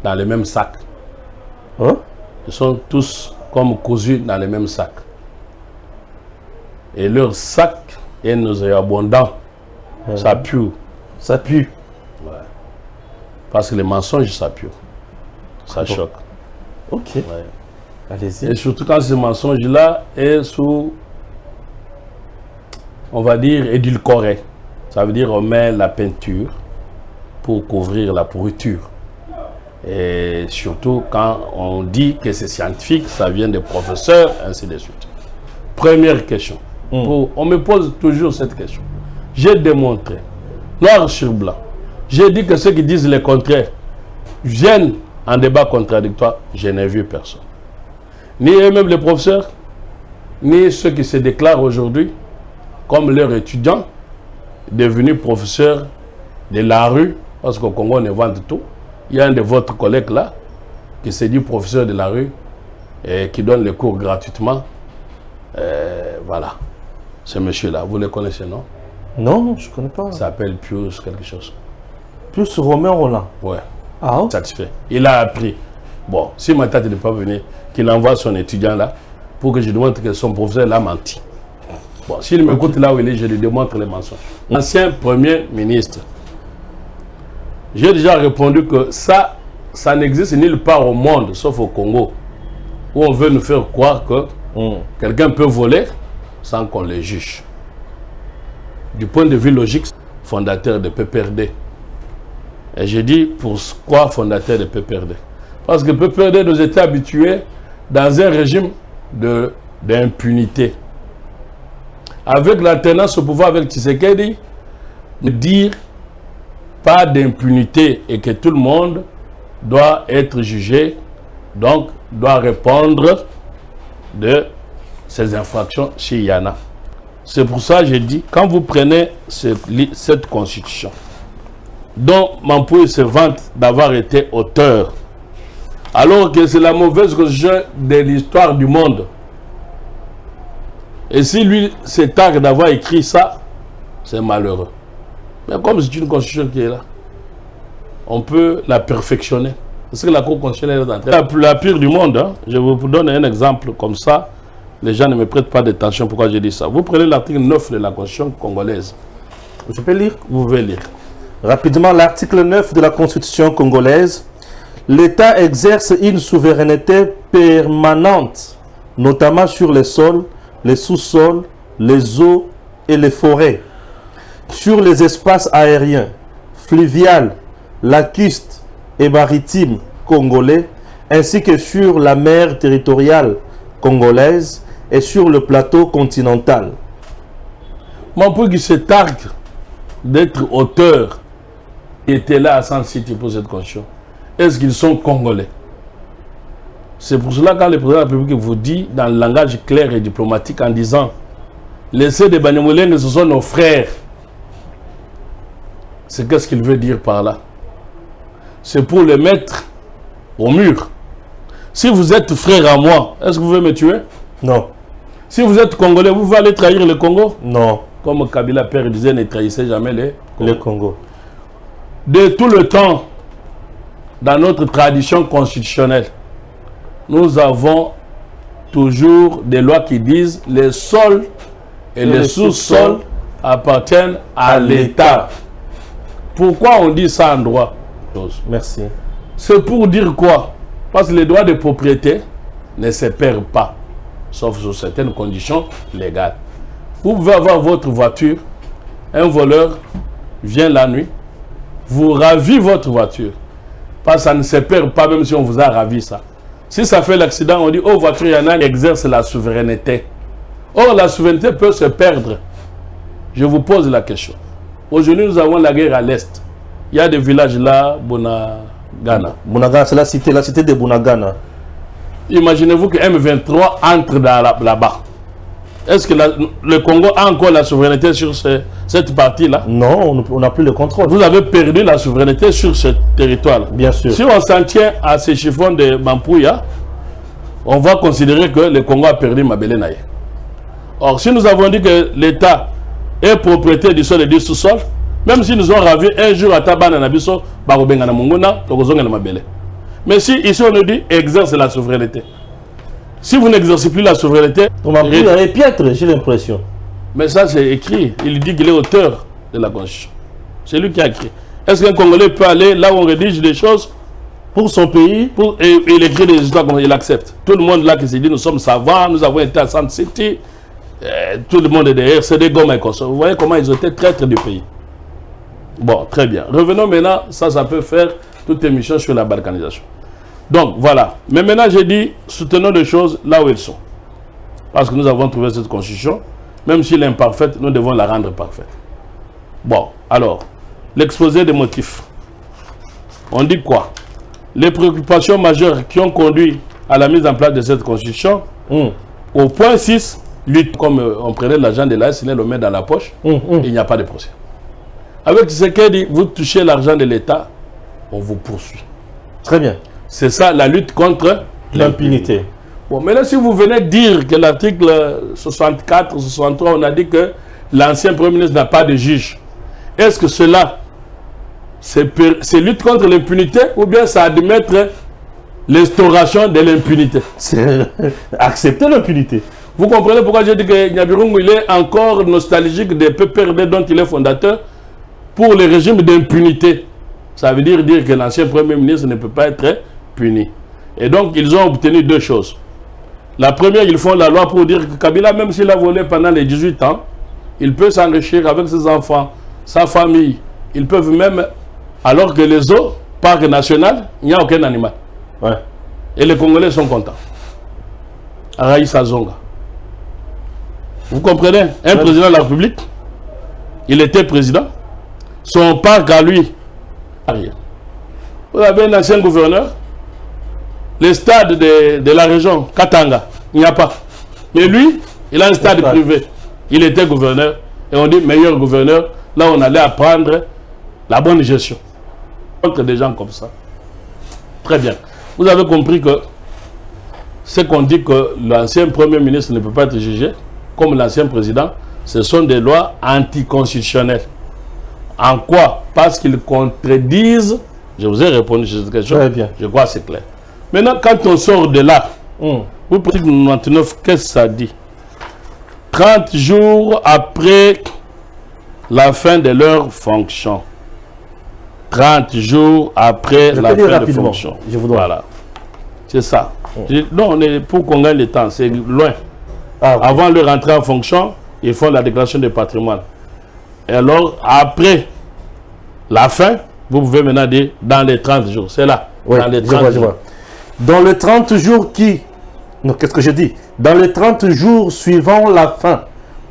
dans le même sac. Hein? Ils sont tous comme cousus dans le même sac. Et leur sac est nauséabondant. Ça pue. Ça pue. Ouais. Parce que les mensonges, ça pue. Ça choque. Ok. Ouais. Allez-y. Et surtout quand ce mensonge-là est sous, on va dire, édulcoré. Ça veut dire on met la peinture pour couvrir la pourriture. Et surtout quand on dit que c'est scientifique, ça vient des professeurs, ainsi de suite. Première question. On me pose toujours cette question. J'ai démontré, noir sur blanc, j'ai dit que ceux qui disent le contraire viennent en débat contradictoire. Je n'ai vu personne. Ni eux-mêmes les professeurs, ni ceux qui se déclarent aujourd'hui comme leurs étudiants, devenus professeurs de la rue, parce qu'au Congo on vend tout. Il y a un de votre collègues là, qui s'est dit professeur de la rue, et qui donne les cours gratuitement. Voilà. Ce monsieur-là, vous le connaissez, non? Non, je ne connais pas. Ça s'appelle Pius quelque chose. Pius Romain Roland. Ouais. Ah oui? Satisfait. Il a appris. Bon, si ma tante n'est pas venue, qu'il envoie son étudiant là, pour que je demande que son professeur l'a menti. Bon, s'il m'écoute là où il est, je lui démontre les mensonges. Ancien Premier ministre. J'ai déjà répondu que ça n'existe nulle part au monde, sauf au Congo, où on veut nous faire croire que quelqu'un peut voler sans qu'on le juge. Du point de vue logique, fondateur de PPRD. Et j'ai dit, pourquoi fondateur de PPRD? Parce que PPRD nous était habitués dans un régime d'impunité. Avec l'alternance au pouvoir avec Tshisekedi, de dire pas d'impunité et que tout le monde doit être jugé, donc doit répondre de ces infractions chez Yana. C'est pour ça que j'ai dit, quand vous prenez cette constitution, dont Mampouya se vante d'avoir été auteur, alors que c'est la mauvaise constitution de l'histoire du monde. Et si lui se targue d'avoir écrit ça, c'est malheureux. Mais comme c'est une constitution qui est là, on peut la perfectionner. Parce que la Cour constitutionnelle est en train. La pire du monde, hein? Je vous donne un exemple comme ça. Les gens ne me prêtent pas d'attention pourquoi j'ai dit ça. Vous prenez l'article 9 de la Constitution congolaise. Je peux lire? Vous pouvez lire. Rapidement, l'article 9 de la Constitution congolaise. L'État exerce une souveraineté permanente, notamment sur les sols, les sous-sols, les eaux et les forêts, sur les espaces aériens, fluviaux, lacustres et maritimes congolais, ainsi que sur la mer territoriale congolaise et sur le plateau continental. Mampoui qui se targue d'être auteur était là à San City pour cette constitution. Est-ce qu'ils sont congolais? C'est pour cela que quand le président de la République vous dit dans le langage clair et diplomatique en disant laissez des Banyamulenge, ce sont nos frères. C'est qu'est-ce qu'il veut dire par là? C'est pour les mettre au mur. Si vous êtes frère à moi, est-ce que vous voulez me tuer? Non. Si vous êtes congolais, vous allez trahir le Congo? Non. Comme Kabila Père disait, ne trahissez jamais le Congo. De tout le temps, dans notre tradition constitutionnelle, nous avons toujours des lois qui disent les sols et les sous-sols appartiennent à l'État. Pourquoi on dit ça en droit? Merci. C'est pour dire quoi? Parce que les droits de propriété ne se perdent pas, sauf sous certaines conditions légales. Vous pouvez avoir votre voiture, un voleur vient la nuit, vous ravit votre voiture. Parce que ça ne se perd pas même si on vous a ravi ça. Si ça fait l'accident, on dit, oh voiture, il y en a qui exerce la souveraineté. Or, la souveraineté peut se perdre. Je vous pose la question. Aujourd'hui, nous avons la guerre à l'Est. Il y a des villages là, Bunagana. Bunagana, c'est la cité de Bunagana. Imaginez-vous que M23 entre là-bas. Est-ce que le Congo a encore la souveraineté sur cette partie-là? Non, on n'a plus le contrôle. Vous avez perdu la souveraineté sur ce territoire-là. Bien sûr. Si on s'en tient à ces chiffons de Mampouya, on va considérer que le Congo a perdu Mabele Naye. Or, si nous avons dit que l'État est propriétaire du sol et du sous-sol, même si nous avons ravi un jour à Tabana Nabiso, Barobengana Munguna, Togozonga Mabele. Mais si ici on nous dit exerce la souveraineté. Si vous n'exercez plus la souveraineté... On va plus aller piètre, j'ai l'impression. Mais ça, c'est écrit. Il dit qu'il est auteur de la Constitution. C'est lui qui a écrit. Est-ce qu'un Congolais peut aller là où on rédige des choses pour son pays et il écrit des histoires comme il accepte? Tout le monde là qui se dit nous sommes savants, nous avons été à San City, tout le monde est derrière, c'est des gommes et comme ça. Vous voyez comment ils ont été traîtres du pays. Bon, très bien. Revenons maintenant, ça peut faire toute émission sur la balkanisation. Donc, voilà. Mais maintenant, j'ai dit, soutenons les choses là où elles sont. Parce que nous avons trouvé cette constitution. Même si elle est imparfaite, nous devons la rendre parfaite. Bon, alors, l'exposé des motifs. On dit quoi? Les préoccupations majeures qui ont conduit à la mise en place de cette constitution, au point 6, lutte comme on prenait l'argent de l'AS, il le met dans la poche, il n'y a pas de procès. Avec ce qu'elle dit, vous touchez l'argent de l'État, on vous poursuit. Très bien. C'est ça la lutte contre l'impunité. Bon, maintenant, si vous venez dire que l'article 64 ou 63, on a dit que l'ancien Premier ministre n'a pas de juge, est-ce que cela, c'est lutte contre l'impunité ou bien ça admettre l'instauration de l'impunité? C'est accepter l'impunité. Vous comprenez pourquoi j'ai dit que Nyabirungu, il est encore nostalgique des PPRD dont il est fondateur pour le régime d'impunité. Ça veut dire que l'ancien Premier ministre ne peut pas être puni. Et donc, ils ont obtenu deux choses. La première, ils font la loi pour dire que Kabila, même s'il a volé pendant les 18 ans, il peut s'enrichir avec ses enfants, sa famille. Ils peuvent même, alors que les autres, parc national, il n'y a aucun animal. Ouais. Et les Congolais sont contents. Araïssa Zonga. Vous comprenez? Un président de la République, il était président, son parc à lui, rien. Vous avez un ancien gouverneur, les stades de la région, Katanga, il n'y a pas. Mais lui, il a un stade privé. Il était gouverneur, et on dit meilleur gouverneur, là on allait apprendre la bonne gestion. Contre des gens comme ça. Très bien. Vous avez compris que ce qu'on dit que l'ancien Premier ministre ne peut pas être jugé, comme l'ancien président, ce sont des lois anticonstitutionnelles. En quoi? Parce qu'ils contredisent. Je vous ai répondu sur cette question. Très bien. Je crois que c'est clair. Maintenant, quand on sort de là, vous prenez 99, qu'est-ce que ça dit? 30 jours après la fin de leur fonction. 30 jours après la fin de fonction. Je vous dois. Voilà. C'est ça. Non, pour qu'on gagne le temps, c'est loin. Ah, oui. Avant leur entrée en fonction, ils font la déclaration de patrimoine. Et alors, après la fin, vous pouvez maintenant dire dans les 30 jours. C'est là. Oui, dans les 30 jours. Je vois. Dans les 30 jours qui... Non, qu'est-ce que je dis? Dans les 30 jours suivant la fin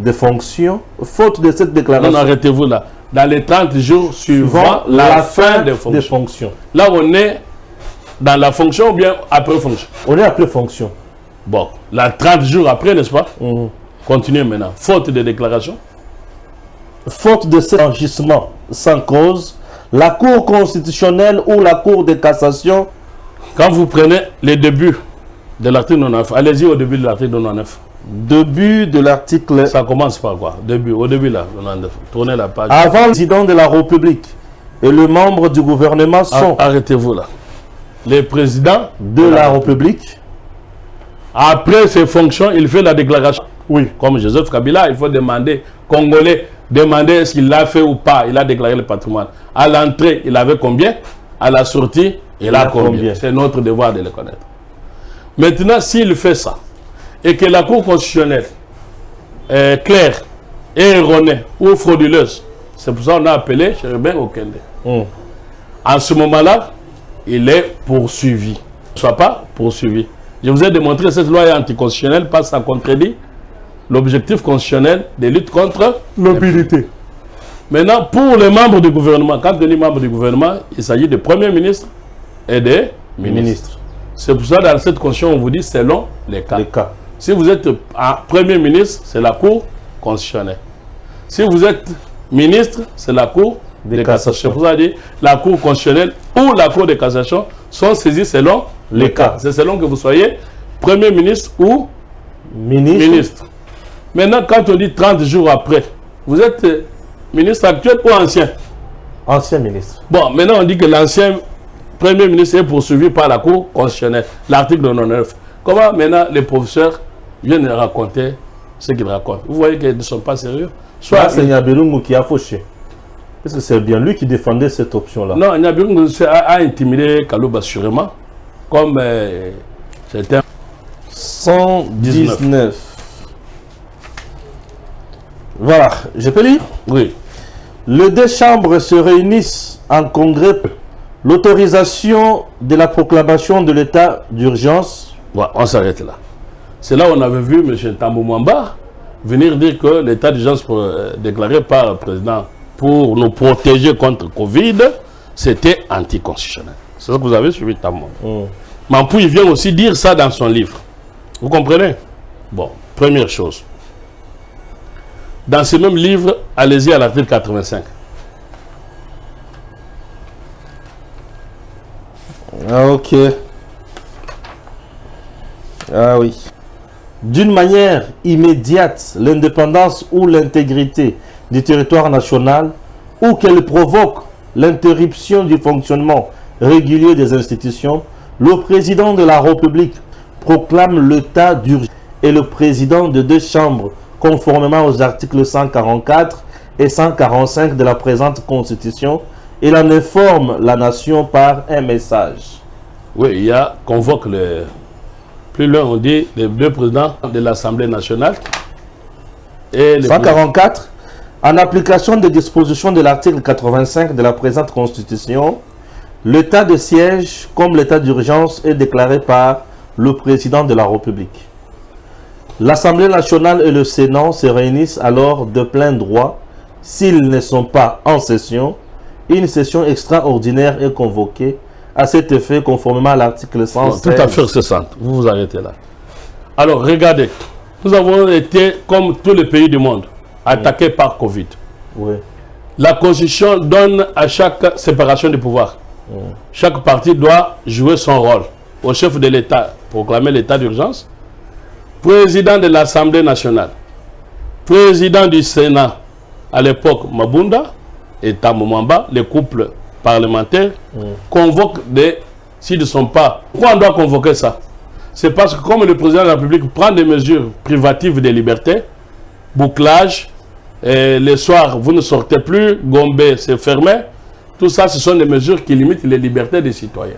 des fonctions, faute de cette déclaration. Non, arrêtez-vous là. Dans les 30 jours suivant la fin des fonctions. Là, on est dans la fonction ou bien après fonction? On est après fonction. Bon, là, 30 jours après, n'est-ce pas? Continuez maintenant. Faute de déclaration. Faute de cet enregistrement sans cause, la Cour constitutionnelle ou la Cour de cassation. Quand vous prenez les débuts de l'article 99, allez-y au début de l'article 99. Début de l'article. Ça commence par quoi? Au début là, 99. Tournez la page. Avant le président de la République et le membre du gouvernement sont. Arrêtez-vous là. Les présidents de la République. Après ses fonctions, il fait la déclaration. Oui. Comme Joseph Kabila, il faut demander, Congolais, demander s'il l'a fait ou pas. Il a déclaré le patrimoine. À l'entrée, il avait combien? À la sortie, il a combien? C'est notre devoir de le connaître. Maintenant, s'il fait ça, et que la Cour constitutionnelle est claire et erronée ou frauduleuse, c'est pour ça qu'on a appelé Chérubin Okende. En ce moment-là, il est poursuivi. Ne soit pas poursuivi. Je vous ai démontré que cette loi est anticonstitutionnelle parce que ça contredit l'objectif constitutionnel de lutte contre l'impunité. Maintenant, pour les membres du gouvernement, quand on dit membre du gouvernement, il s'agit de premiers ministres et des ministres. C'est pour ça que dans cette constitution, on vous dit selon les cas. Si vous êtes premier ministre, c'est la Cour constitutionnelle. Si vous êtes ministre, c'est la Cour de cassation. C'est pour ça que la Cour constitutionnelle ou la Cour de cassation sont saisies selon les cas. C'est selon que vous soyez premier ministre ou ministre. Maintenant, quand on dit 30 jours après, vous êtes ministre actuel ou ancien? Ancien ministre. Bon, maintenant on dit que l'ancien premier ministre est poursuivi par la Cour constitutionnelle. L'article 99. Comment maintenant les professeurs viennent raconter ce qu'ils racontent? Vous voyez qu'ils ne sont pas sérieux? Soit c'est Nyabirungu qui a fauché. Parce que c'est bien lui qui défendait cette option-là. Non, Nyabirungu a intimidé Kalouba sûrement. Comme c'était 119. Voilà, je peux lire? Oui. Les deux chambres se réunissent en congrès. L'autorisation de la proclamation de l'état d'urgence. Ouais, on s'arrête là. C'est là où on avait vu M. Tambou Mwamba venir dire que l'état d'urgence déclaré par le président pour nous protéger contre Covid, c'était anticonstitutionnel. C'est ça que vous avez suivi Tambou. Mampou, il vient aussi dire ça dans son livre. Vous comprenez? Bon, première chose. Dans ce même livre, allez-y à l'article 85. Ah, ok. Ah oui. D'une manière immédiate, l'indépendance ou l'intégrité du territoire national ou qu'elle provoque l'interruption du fonctionnement régulier des institutions, le président de la République proclame l'état d'urgence et le président de deux chambres, conformément aux articles 144 et 145 de la présente Constitution, il en informe la nation par un message. Oui, il y a convoque le... Plus loin, on dit les deux présidents de l'Assemblée nationale. Et 144, en application des dispositions de l'article 85 de la présente Constitution, l'état de siège comme l'état d'urgence est déclaré par le président de la République. L'Assemblée nationale et le Sénat se réunissent alors de plein droit. S'ils ne sont pas en session, une session extraordinaire est convoquée à cet effet conformément à l'article 116. Tout à fait cessante. Vous vous arrêtez là. Alors, regardez. Nous avons été, comme tous les pays du monde, attaqués par Covid. Oui. La Constitution donne à chaque séparation des pouvoirs. Chaque parti doit jouer son rôle. Au chef de l'État, proclamer l'état d'urgence. Président de l'Assemblée nationale. Président du Sénat, à l'époque Mabunda et Tambou Mwamba, les couples parlementaires, convoquent des... S'ils ne sont pas... Pourquoi on doit convoquer ça? C'est parce que comme le président de la République prend des mesures privatives des libertés, bouclage, et les soirs, vous ne sortez plus, Gombe, c'est fermé. Tout ça, ce sont des mesures qui limitent les libertés des citoyens.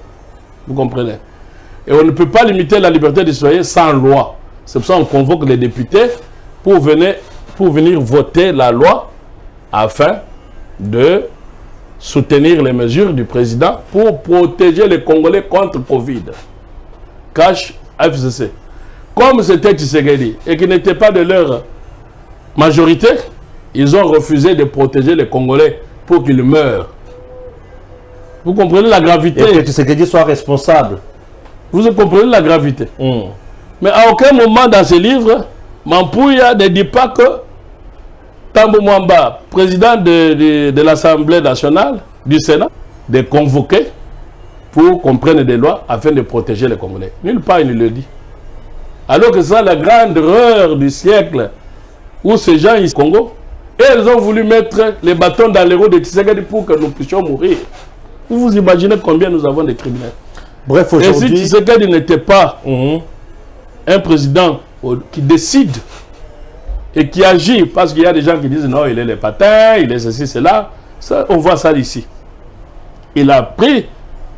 Vous comprenez? Et on ne peut pas limiter la liberté des citoyens sans loi. C'est pour ça qu'on convoque les députés pour venir voter la loi afin de soutenir les mesures du président pour protéger les Congolais contre Covid. Cash FCC. Comme c'était Tshisekedi et qui n'était pas de leur majorité, ils ont refusé de protéger les Congolais pour qu'ils meurent. Vous comprenez la gravité? Et que Tshisekedi soit responsable. Vous comprenez la gravité. Mais à aucun moment dans ce livre, Mampouya ne dit pas que Tambo Mwamba, président de l'Assemblée nationale, du Sénat, de convoquer pour qu'on prenne des lois afin de protéger les Congolais. Nulle part il ne le dit. Alors que c'est la grande erreur du siècle où ces gens ici au Congo, et ils ont voulu mettre les bâtons dans les roues de Tshisekedi pour que nous puissions mourir. Vous vous imaginez combien nous avons de criminels. Bref, aujourd'hui... Et si Tshisekedi n'était pas un président qui décide et qui agit, parce qu'il y a des gens qui disent non, il est les patins, il est ceci, cela, ça, on voit ça ici. Il a pris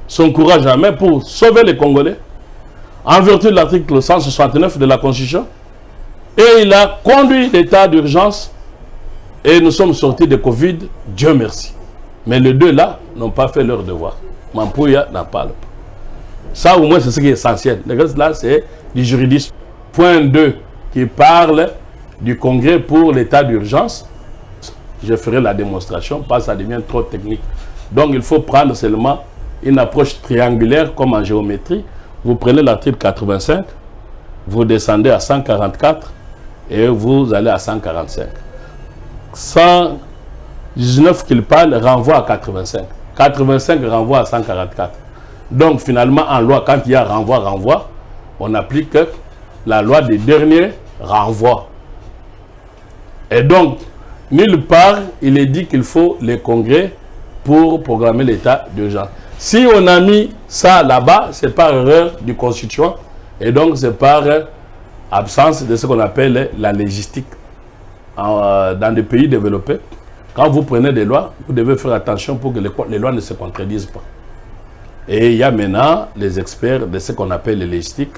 son courage en main pour sauver les Congolais en vertu de l'article 169 de la Constitution, et il a conduit l'état d'urgence et nous sommes sortis de Covid, Dieu merci. Mais les deux là n'ont pas fait leur devoir. Mampouya n'en parle pas. Ça au moins c'est ce qui est essentiel. Le reste là c'est du juridisme. Point 2 qui parle du congrès pour l'état d'urgence. Je ferai la démonstration parce que ça devient trop technique. Donc il faut prendre seulement une approche triangulaire comme en géométrie. Vous prenez l'article 85, vous descendez à 144 et vous allez à 145. 119 qu'il parle renvoie à 85. 85 renvoie à 144. Donc finalement en loi, quand il y a renvoi, on applique la loi des derniers renvois. Et donc, nulle part, il est dit qu'il faut les congrès pour programmer l'état d'urgence. Si on a mis ça là-bas, c'est par erreur du constituant et donc c'est par absence de ce qu'on appelle la légistique. Dans des pays développés, quand vous prenez des lois, vous devez faire attention pour que les lois ne se contredisent pas. Et il y a maintenant les experts de ce qu'on appelle les légistiques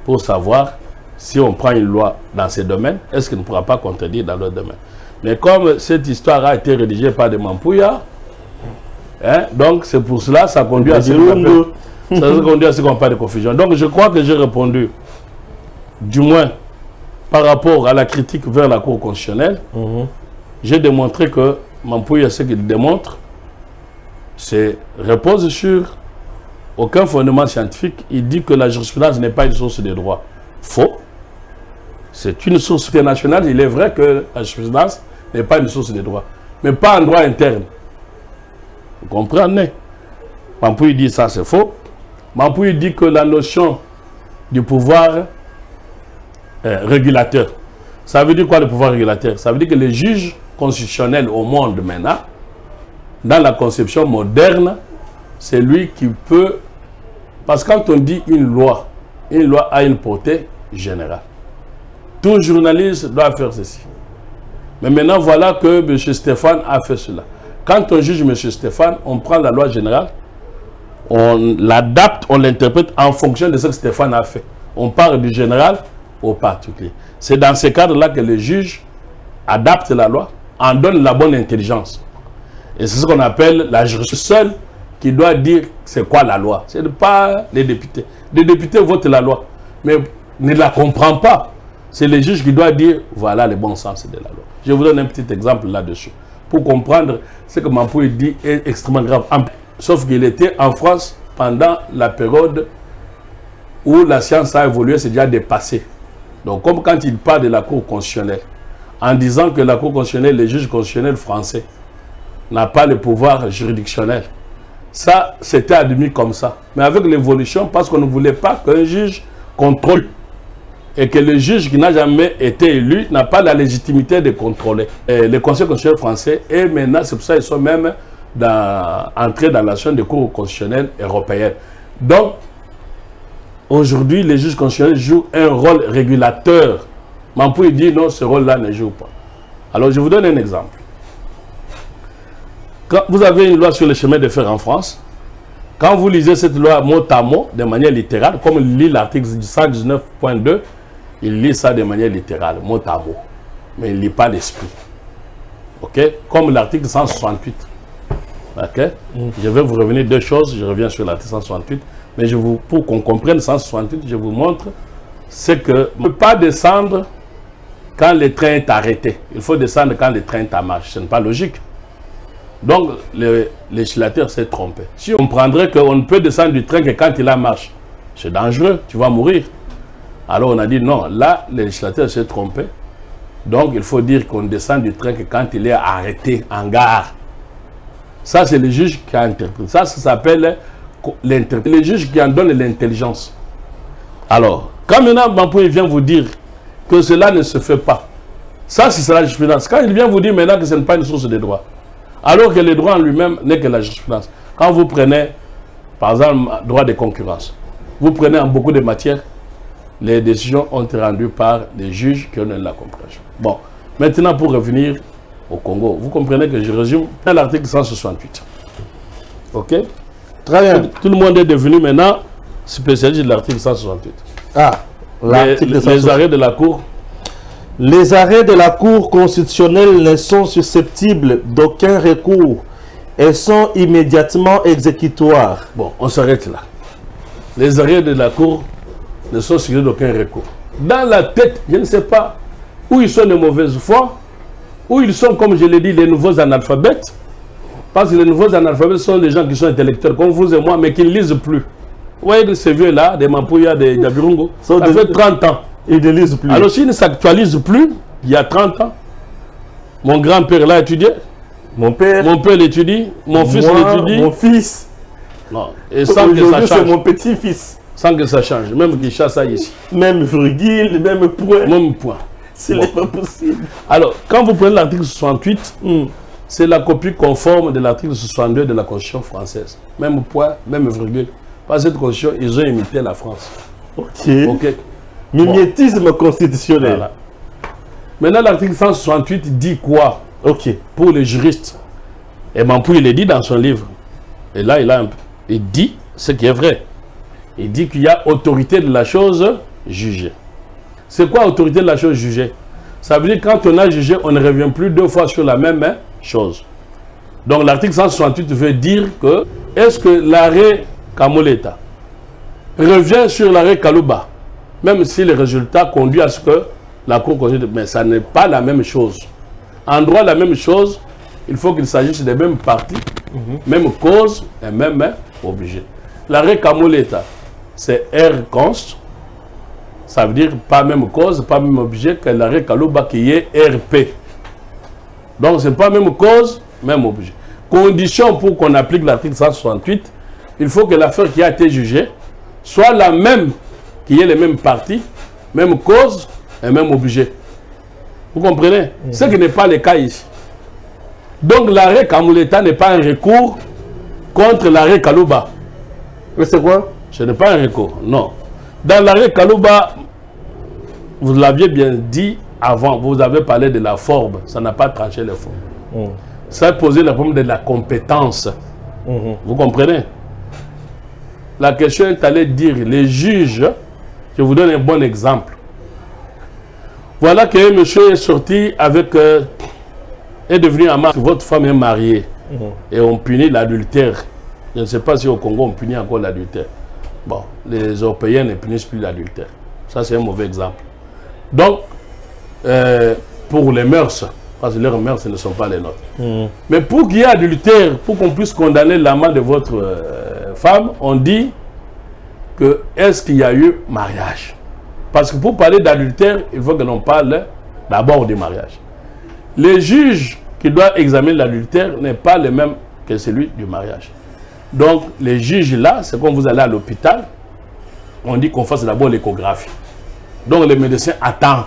pour savoir si on prend une loi dans ces domaines, est-ce qu'il ne pourra pas contredire dans l'autre domaine. Mais comme cette histoire a été rédigée par des Mampouya, hein, donc c'est pour cela ça conduit à ce qu'on parle de confusion. Donc je crois que j'ai répondu, du moins par rapport à la critique vers la Cour constitutionnelle, j'ai démontré que Mampouya, ce qu'il démontre, repose sur aucun fondement scientifique. Il dit que la jurisprudence n'est pas une source de droit. Faux. C'est une source internationale. Il est vrai que la jurisprudence n'est pas une source de droit. Mais pas en droit interne. Vous comprenez? Mampouya dit ça, c'est faux. Mampouya dit que la notion du pouvoir régulateur, ça veut dire quoi le pouvoir régulateur? Ça veut dire que les juges constitutionnels au monde maintenant, dans la conception moderne, c'est lui qui peut... Parce que quand on dit une loi a une portée générale. Tout journaliste doit faire ceci. Mais maintenant, voilà que M. Stéphane a fait cela. Quand on juge M. Stéphane, on prend la loi générale, on l'adapte, on l'interprète en fonction de ce que Stéphane a fait. On part du général au particulier. C'est dans ce cadre-là que les juges adaptent la loi, en donnent la bonne intelligence. Et c'est ce qu'on appelle la jurisprudence seule qui doit dire c'est quoi la loi. Ce n'est pas les députés. Les députés votent la loi, mais ne la comprennent pas. C'est les juges qui doivent dire voilà le bon sens de la loi. Je vous donne un petit exemple là-dessus. Pour comprendre ce que Mampouya dit est extrêmement grave. Sauf qu'il était en France pendant la période où la science a évolué, c'est déjà dépassé. Donc comme quand il parle de la Cour constitutionnelle, en disant que la Cour constitutionnelle, les juges constitutionnels français, n'a pas le pouvoir juridictionnel. Ça, c'était admis comme ça. Mais avec l'évolution, parce qu'on ne voulait pas qu'un juge contrôle et que le juge qui n'a jamais été élu n'a pas la légitimité de contrôler. Et le Conseil constitutionnel français, et maintenant, c'est pour ça qu'ils sont même entrés dans la chaîne des cours constitutionnelles européennes. Donc, aujourd'hui, les juges constitutionnels jouent un rôle régulateur. Mampouya dit non, ce rôle-là ne joue pas. Alors, je vous donne un exemple. Quand vous avez une loi sur le chemin de fer en France, quand vous lisez cette loi mot à mot, de manière littérale, comme il lit l'article 119.2, il lit ça de manière littérale, mot à mot. Mais il ne lit pas l'esprit. Ok? Comme l'article 168. Ok? Je vais vous revenir deux choses. Je reviens sur l'article 168. Mais pour qu'on comprenne 168, je vous montre ce que ne peut pas descendre quand le train est arrêté. Il faut descendre quand le train est en marche. Ce n'est pas logique. Donc, le législateur s'est trompé. Si on comprendrait qu'on ne peut descendre du train que quand il en marche, c'est dangereux, tu vas mourir. Alors on a dit non, là, le législateur s'est trompé. Donc, il faut dire qu'on descend du train que quand il est arrêté en gare. Ça, c'est le juge qui a interprété. Ça s'appelle l'interprétation. Le juge qui en donne l'intelligence. Alors, quand maintenant Bampoui vient vous dire que cela ne se fait pas, ça, c'est la jurisprudence. Quand il vient vous dire maintenant que ce n'est pas une source de droit, alors que le droit en lui-même n'est que la jurisprudence. Quand vous prenez, par exemple, droit de concurrence, vous prenez en beaucoup de matières, les décisions ont été rendues par les juges qui ont donné la compréhension. Bon, maintenant pour revenir au Congo, vous comprenez que je résume l'article 168. Ok? Très bien. Tout le monde est devenu maintenant spécialiste de l'article 168. Ah, les arrêts de la Cour. Les arrêts de la Cour constitutionnelle ne sont susceptibles d'aucun recours et sont immédiatement exécutoires. Bon, on s'arrête là. Les arrêts de la Cour ne sont susceptibles d'aucun recours. Dans la tête, je ne sais pas, où ils sont de mauvaise foi, où ils sont, comme je l'ai dit, les nouveaux analphabètes. Parce que les nouveaux analphabètes sont des gens qui sont intellectuels, comme vous et moi, mais qui ne lisent plus. Vous voyez ces vieux-là, des Mampouya, des Dabirungo, ça fait 30 ans. Ils ne lisent plus. Alors s'ils ne s'actualisent plus, il y a 30 ans, mon grand-père l'a étudié, mon père l'étudie, mon fils l'étudie. Mon fils. Non. Et sans que ça change. C'est mon petit-fils. Sans que ça change, même qu'il chasse ça ici. Même virgule, même point. Même point. Ce n'est pas possible. Alors, quand vous prenez l'article 68, c'est la copie conforme de l'article 62 de la Constitution française. Même point, même virgule. Par cette Constitution, ils ont imité la France. Ok. Ok. Mimétisme constitutionnel. Voilà. Maintenant, l'article 168 dit quoi? Ok. Pour les juristes. Et Bampoui, il est dit dans son livre. Et là, il dit ce qui est vrai. Il dit qu'il y a autorité de la chose jugée. C'est quoi autorité de la chose jugée? Ça veut dire que quand on a jugé, on ne revient plus deux fois sur la même chose. Donc l'article 168 veut dire que est-ce que l'arrêt Kamoleta revient sur l'arrêt Kalouba, même si le résultat conduit à ce que la Cour considère, mais ça n'est pas la même chose. En droit, la même chose, il faut qu'il s'agisse des mêmes parties, même cause et même obligé. L'arrêt Kamoleta, c'est R const, ça veut dire pas même cause, pas même objet que l'arrêt Kalouba qui est RP. Donc c'est pas même cause, même objet. Condition pour qu'on applique l'article 168, il faut que l'affaire qui a été jugée soit la même, qui est les mêmes parties, même cause et même objet. Vous comprenez? Ce qui n'est pas le cas ici. Donc l'arrêt Kamoleta n'est pas un recours contre l'arrêt Kalouba. Mais c'est quoi? Ce n'est pas un recours, non. Dans l'arrêt Kalouba, vous l'aviez bien dit avant, vous avez parlé de la forme, ça n'a pas tranché les formes. Ça a posé le problème de la compétence. Vous comprenez? La question est allée dire, les juges, je vous donne un bon exemple. Voilà que monsieur est sorti avec, est devenu amant, votre femme est mariée, et on punit l'adultère. Je ne sais pas si au Congo on punit encore l'adultère. Bon, les Européens ne punissent plus l'adultère. Ça, c'est un mauvais exemple. Donc, pour les mœurs, parce que leurs mœurs ne sont pas les nôtres. Mais pour qu'il y ait adultère, pour qu'on puisse condamner l'amant de votre femme, on dit que est-ce qu'il y a eu mariage? Parce que pour parler d'adultère, il faut que l'on parle d'abord du mariage. Les juges qui doivent examiner l'adultère n'est pas le même que celui du mariage. Donc, les juges là, c'est quand vous allez à l'hôpital, on dit qu'on fasse d'abord l'échographie. Donc, le médecin attend.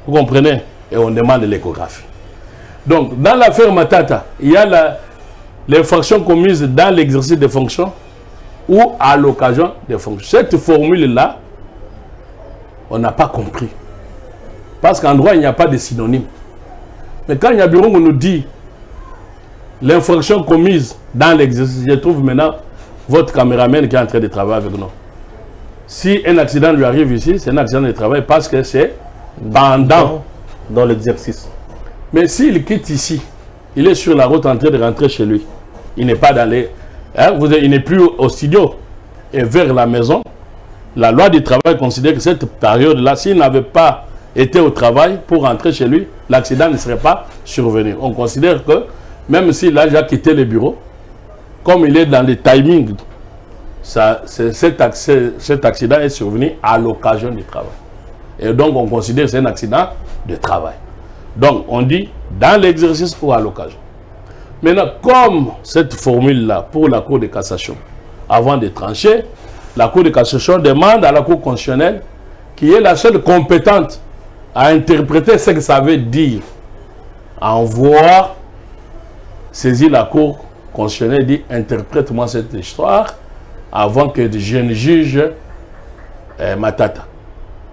Vous comprenez? Et on demande l'échographie. Donc, dans l'affaire Matata, il y a l'infraction commise dans l'exercice des fonctions ou à l'occasion des fonctions. Cette formule-là, on n'a pas compris. Parce qu'en droit, il n'y a pas de synonyme. Mais quand il y a bureau, on nous dit l'infraction commise dans l'exercice, je trouve maintenant votre caméraman qui est en train de travailler avec nous. Si un accident lui arrive ici, c'est un accident de travail parce que c'est pendant dans l'exercice. Mais s'il quitte ici, il est sur la route en train de rentrer chez lui. Il n'est pas dans les... Hein, il n'est plus au studio. Et vers la maison, la loi du travail considère que cette période-là, s'il n'avait pas était au travail pour rentrer chez lui, l'accident ne serait pas survenu. On considère que même s'il a déjà quitté le bureau, comme il est dans les timings, cet accident est survenu à l'occasion du travail. Et donc on considère que c'est un accident de travail. Donc on dit dans l'exercice ou à l'occasion. Maintenant, comme cette formule-là pour la Cour de cassation, avant de trancher, la Cour de cassation demande à la Cour constitutionnelle, qui est la seule compétente à interpréter ce que ça veut dire, à envoyer saisir la Cour constitutionnelle, dit interprète-moi cette histoire avant que je ne juge Matata.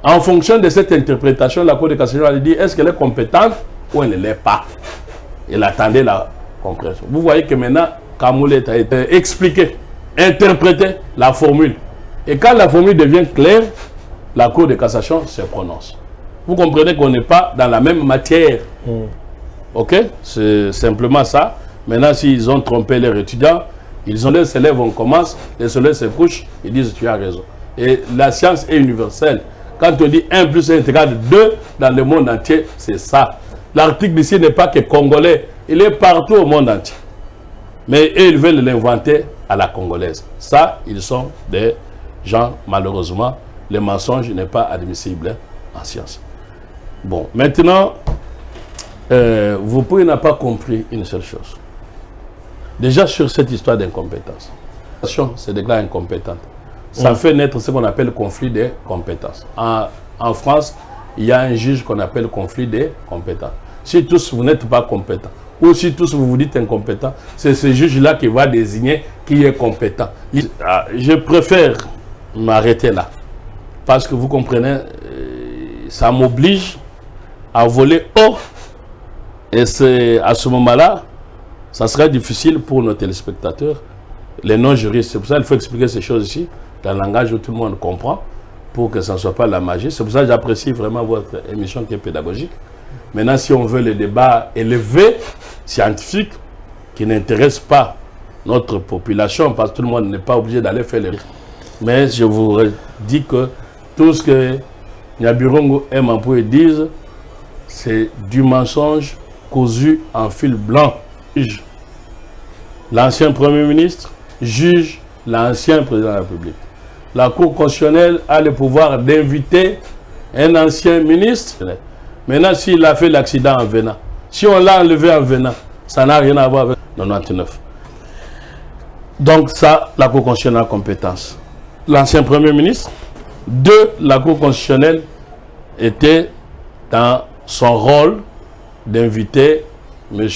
En fonction de cette interprétation, la Cour de cassation a dit est-ce qu'elle est compétente ou elle ne l'est pas. Elle attendait la compréhension. Vous voyez que maintenant, Kamoulet a été expliqué, interprété la formule. Et quand la formule devient claire, la Cour de cassation se prononce. Vous comprenez qu'on n'est pas dans la même matière. Ok? C'est simplement ça. Maintenant, s'ils ont trompé leurs étudiants, ils ont les élèves, on commence, les élèves se couchent, ils disent tu as raison. Et la science est universelle. Quand on dit 1 plus 1 égale 2 dans le monde entier, c'est ça. L'article ici n'est pas que congolais, il est partout au monde entier. Mais eux, ils veulent l'inventer à la congolaise. Ça, ils sont des gens, malheureusement, le mensonge n'est pas admissible en science. Bon, maintenant, vous pouvez n'a pas compris une seule chose. Déjà sur cette histoire d'incompétence. Se déclare incompétente. Ça fait naître ce qu'on appelle conflit de compétences. En France, il y a un juge qu'on appelle conflit de compétences. Si tous vous n'êtes pas compétents, ou si tous vous vous dites incompétents, c'est ce juge-là qui va désigner qui est compétent. Je préfère m'arrêter là. Parce que vous comprenez, ça m'oblige à voler haut. Et c'est à ce moment-là, ça serait difficile pour nos téléspectateurs, les non-juristes. C'est pour ça qu'il faut expliquer ces choses ici, dans le langage où tout le monde comprend, pour que ça ne soit pas la magie. C'est pour ça que j'apprécie vraiment votre émission qui est pédagogique. Maintenant, si on veut le débat élevé, scientifique, qui n'intéresse pas notre population, parce que tout le monde n'est pas obligé d'aller faire les... Mais je vous dis que tout ce que Nyabirongo et Mampoué disent, c'est du mensonge cousu en fil blanc. L'ancien Premier ministre juge l'ancien président de la République. La Cour constitutionnelle a le pouvoir d'inviter un ancien ministre. Maintenant, s'il a fait l'accident en venant, si on l'a enlevé en venant, ça n'a rien à voir avec 99. Donc ça, la Cour constitutionnelle a compétence. L'ancien Premier ministre de la Cour constitutionnelle était dans son rôle d'inviter M.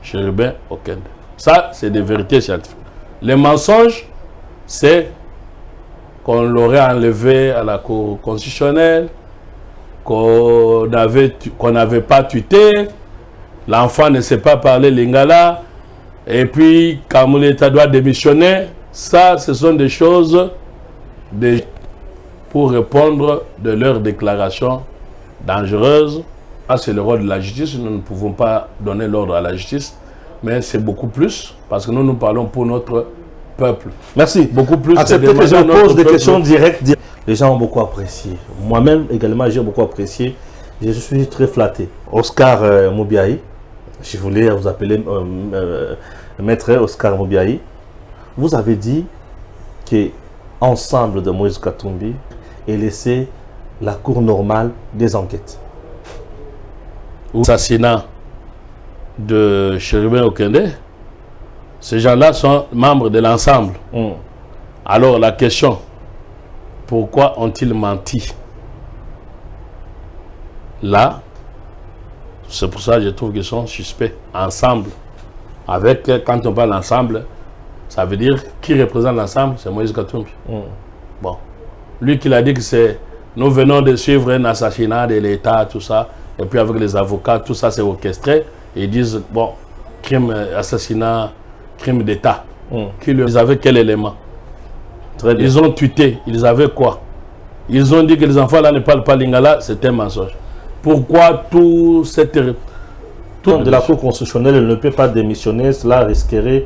Chérubin Okende. Ça, c'est des vérités scientifiques. Les mensonges, c'est qu'on l'aurait enlevé à la Cour constitutionnelle, qu'on n'avait pas tuté, l'enfant ne sait pas parler lingala, et puis Kamoulet doit démissionner. Ça, ce sont des choses pour répondre de leurs déclarations dangereuses. Ça, c'est le rôle de la justice. Nous ne pouvons pas donner l'ordre à la justice, mais c'est beaucoup plus, parce que nous parlons pour notre peuple. Merci. Beaucoup plus. Acceptez que je pose des questions directes. Les gens ont beaucoup apprécié. Moi-même, également, j'ai beaucoup apprécié. Je suis très flatté. Oscar Moubiaï, je voulais vous appeler maître Oscar Moubiaï. Vous avez dit que ensemble de Moïse Katumbi et laissé la cour normale des enquêtes. L'assassinat de Chérubin Okende, ces gens-là sont membres de l'ensemble. Alors la question, pourquoi ont-ils menti? Là, c'est pour ça que je trouve qu'ils sont suspects ensemble. Avec, quand on parle ensemble, ça veut dire qui représente l'ensemble, c'est Moïse Katumbi. Bon, lui qui a dit que c'est nous venons de suivre un assassinat de l'État, tout ça, et puis avec les avocats, tout ça c'est orchestré. Et ils disent, bon, crime, assassinat, crime d'État. Ils avaient quel élément? Très bien. Ils ont tweeté, ils avaient quoi? Ils ont dit que les enfants là ne parlent pas lingala, c'est un mensonge. Pourquoi tout cette... de la Cour constitutionnelle ne peut pas démissionner, cela risquerait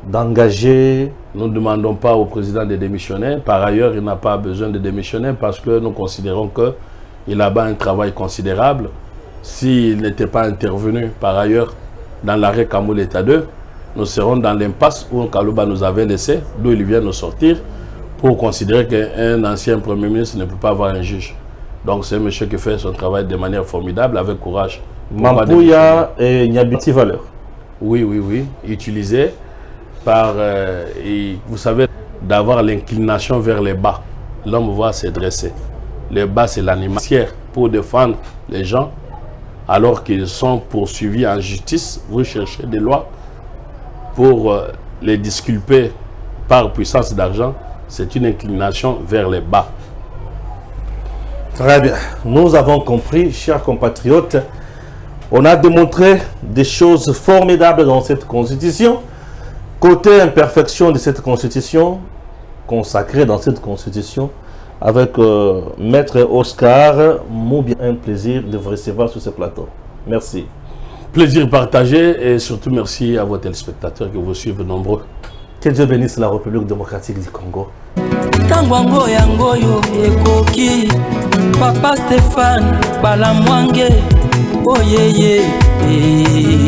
d'engager... Nous ne demandons pas au président de démissionner. Par ailleurs, il n'a pas besoin de démissionner parce que nous considérons que Il a un travail considérable. S'il n'était pas intervenu par ailleurs dans l'arrêt Kamoul État 2, nous serons dans l'impasse où Kalouba nous avait laissé, d'où il vient nous sortir, pour considérer qu'un ancien Premier ministre ne peut pas avoir un juge. Donc c'est un monsieur qui fait son travail de manière formidable, avec courage. Mampouya et Nyabiti Valeur. Oui, oui, oui. Utilisé par, vous savez, d'avoir l'inclination vers les bas. L'homme va se dresser. Les bas, c'est l'animateur pour défendre les gens, alors qu'ils sont poursuivis en justice. Vous cherchez des lois pour les disculper par puissance d'argent. C'est une inclination vers les bas. Très bien. Nous avons compris, chers compatriotes. On a démontré des choses formidables dans cette constitution. Côté imperfection de cette constitution, consacrée dans cette constitution, avec Maître Oscar, bien un plaisir de vous recevoir sur ce plateau. Merci. Plaisir partagé et surtout merci à vos téléspectateurs qui vous suivent nombreux. Que Dieu bénisse la République démocratique du Congo. Tangwango yangoyo ekoki Papa Stéphane Balamwange oyeye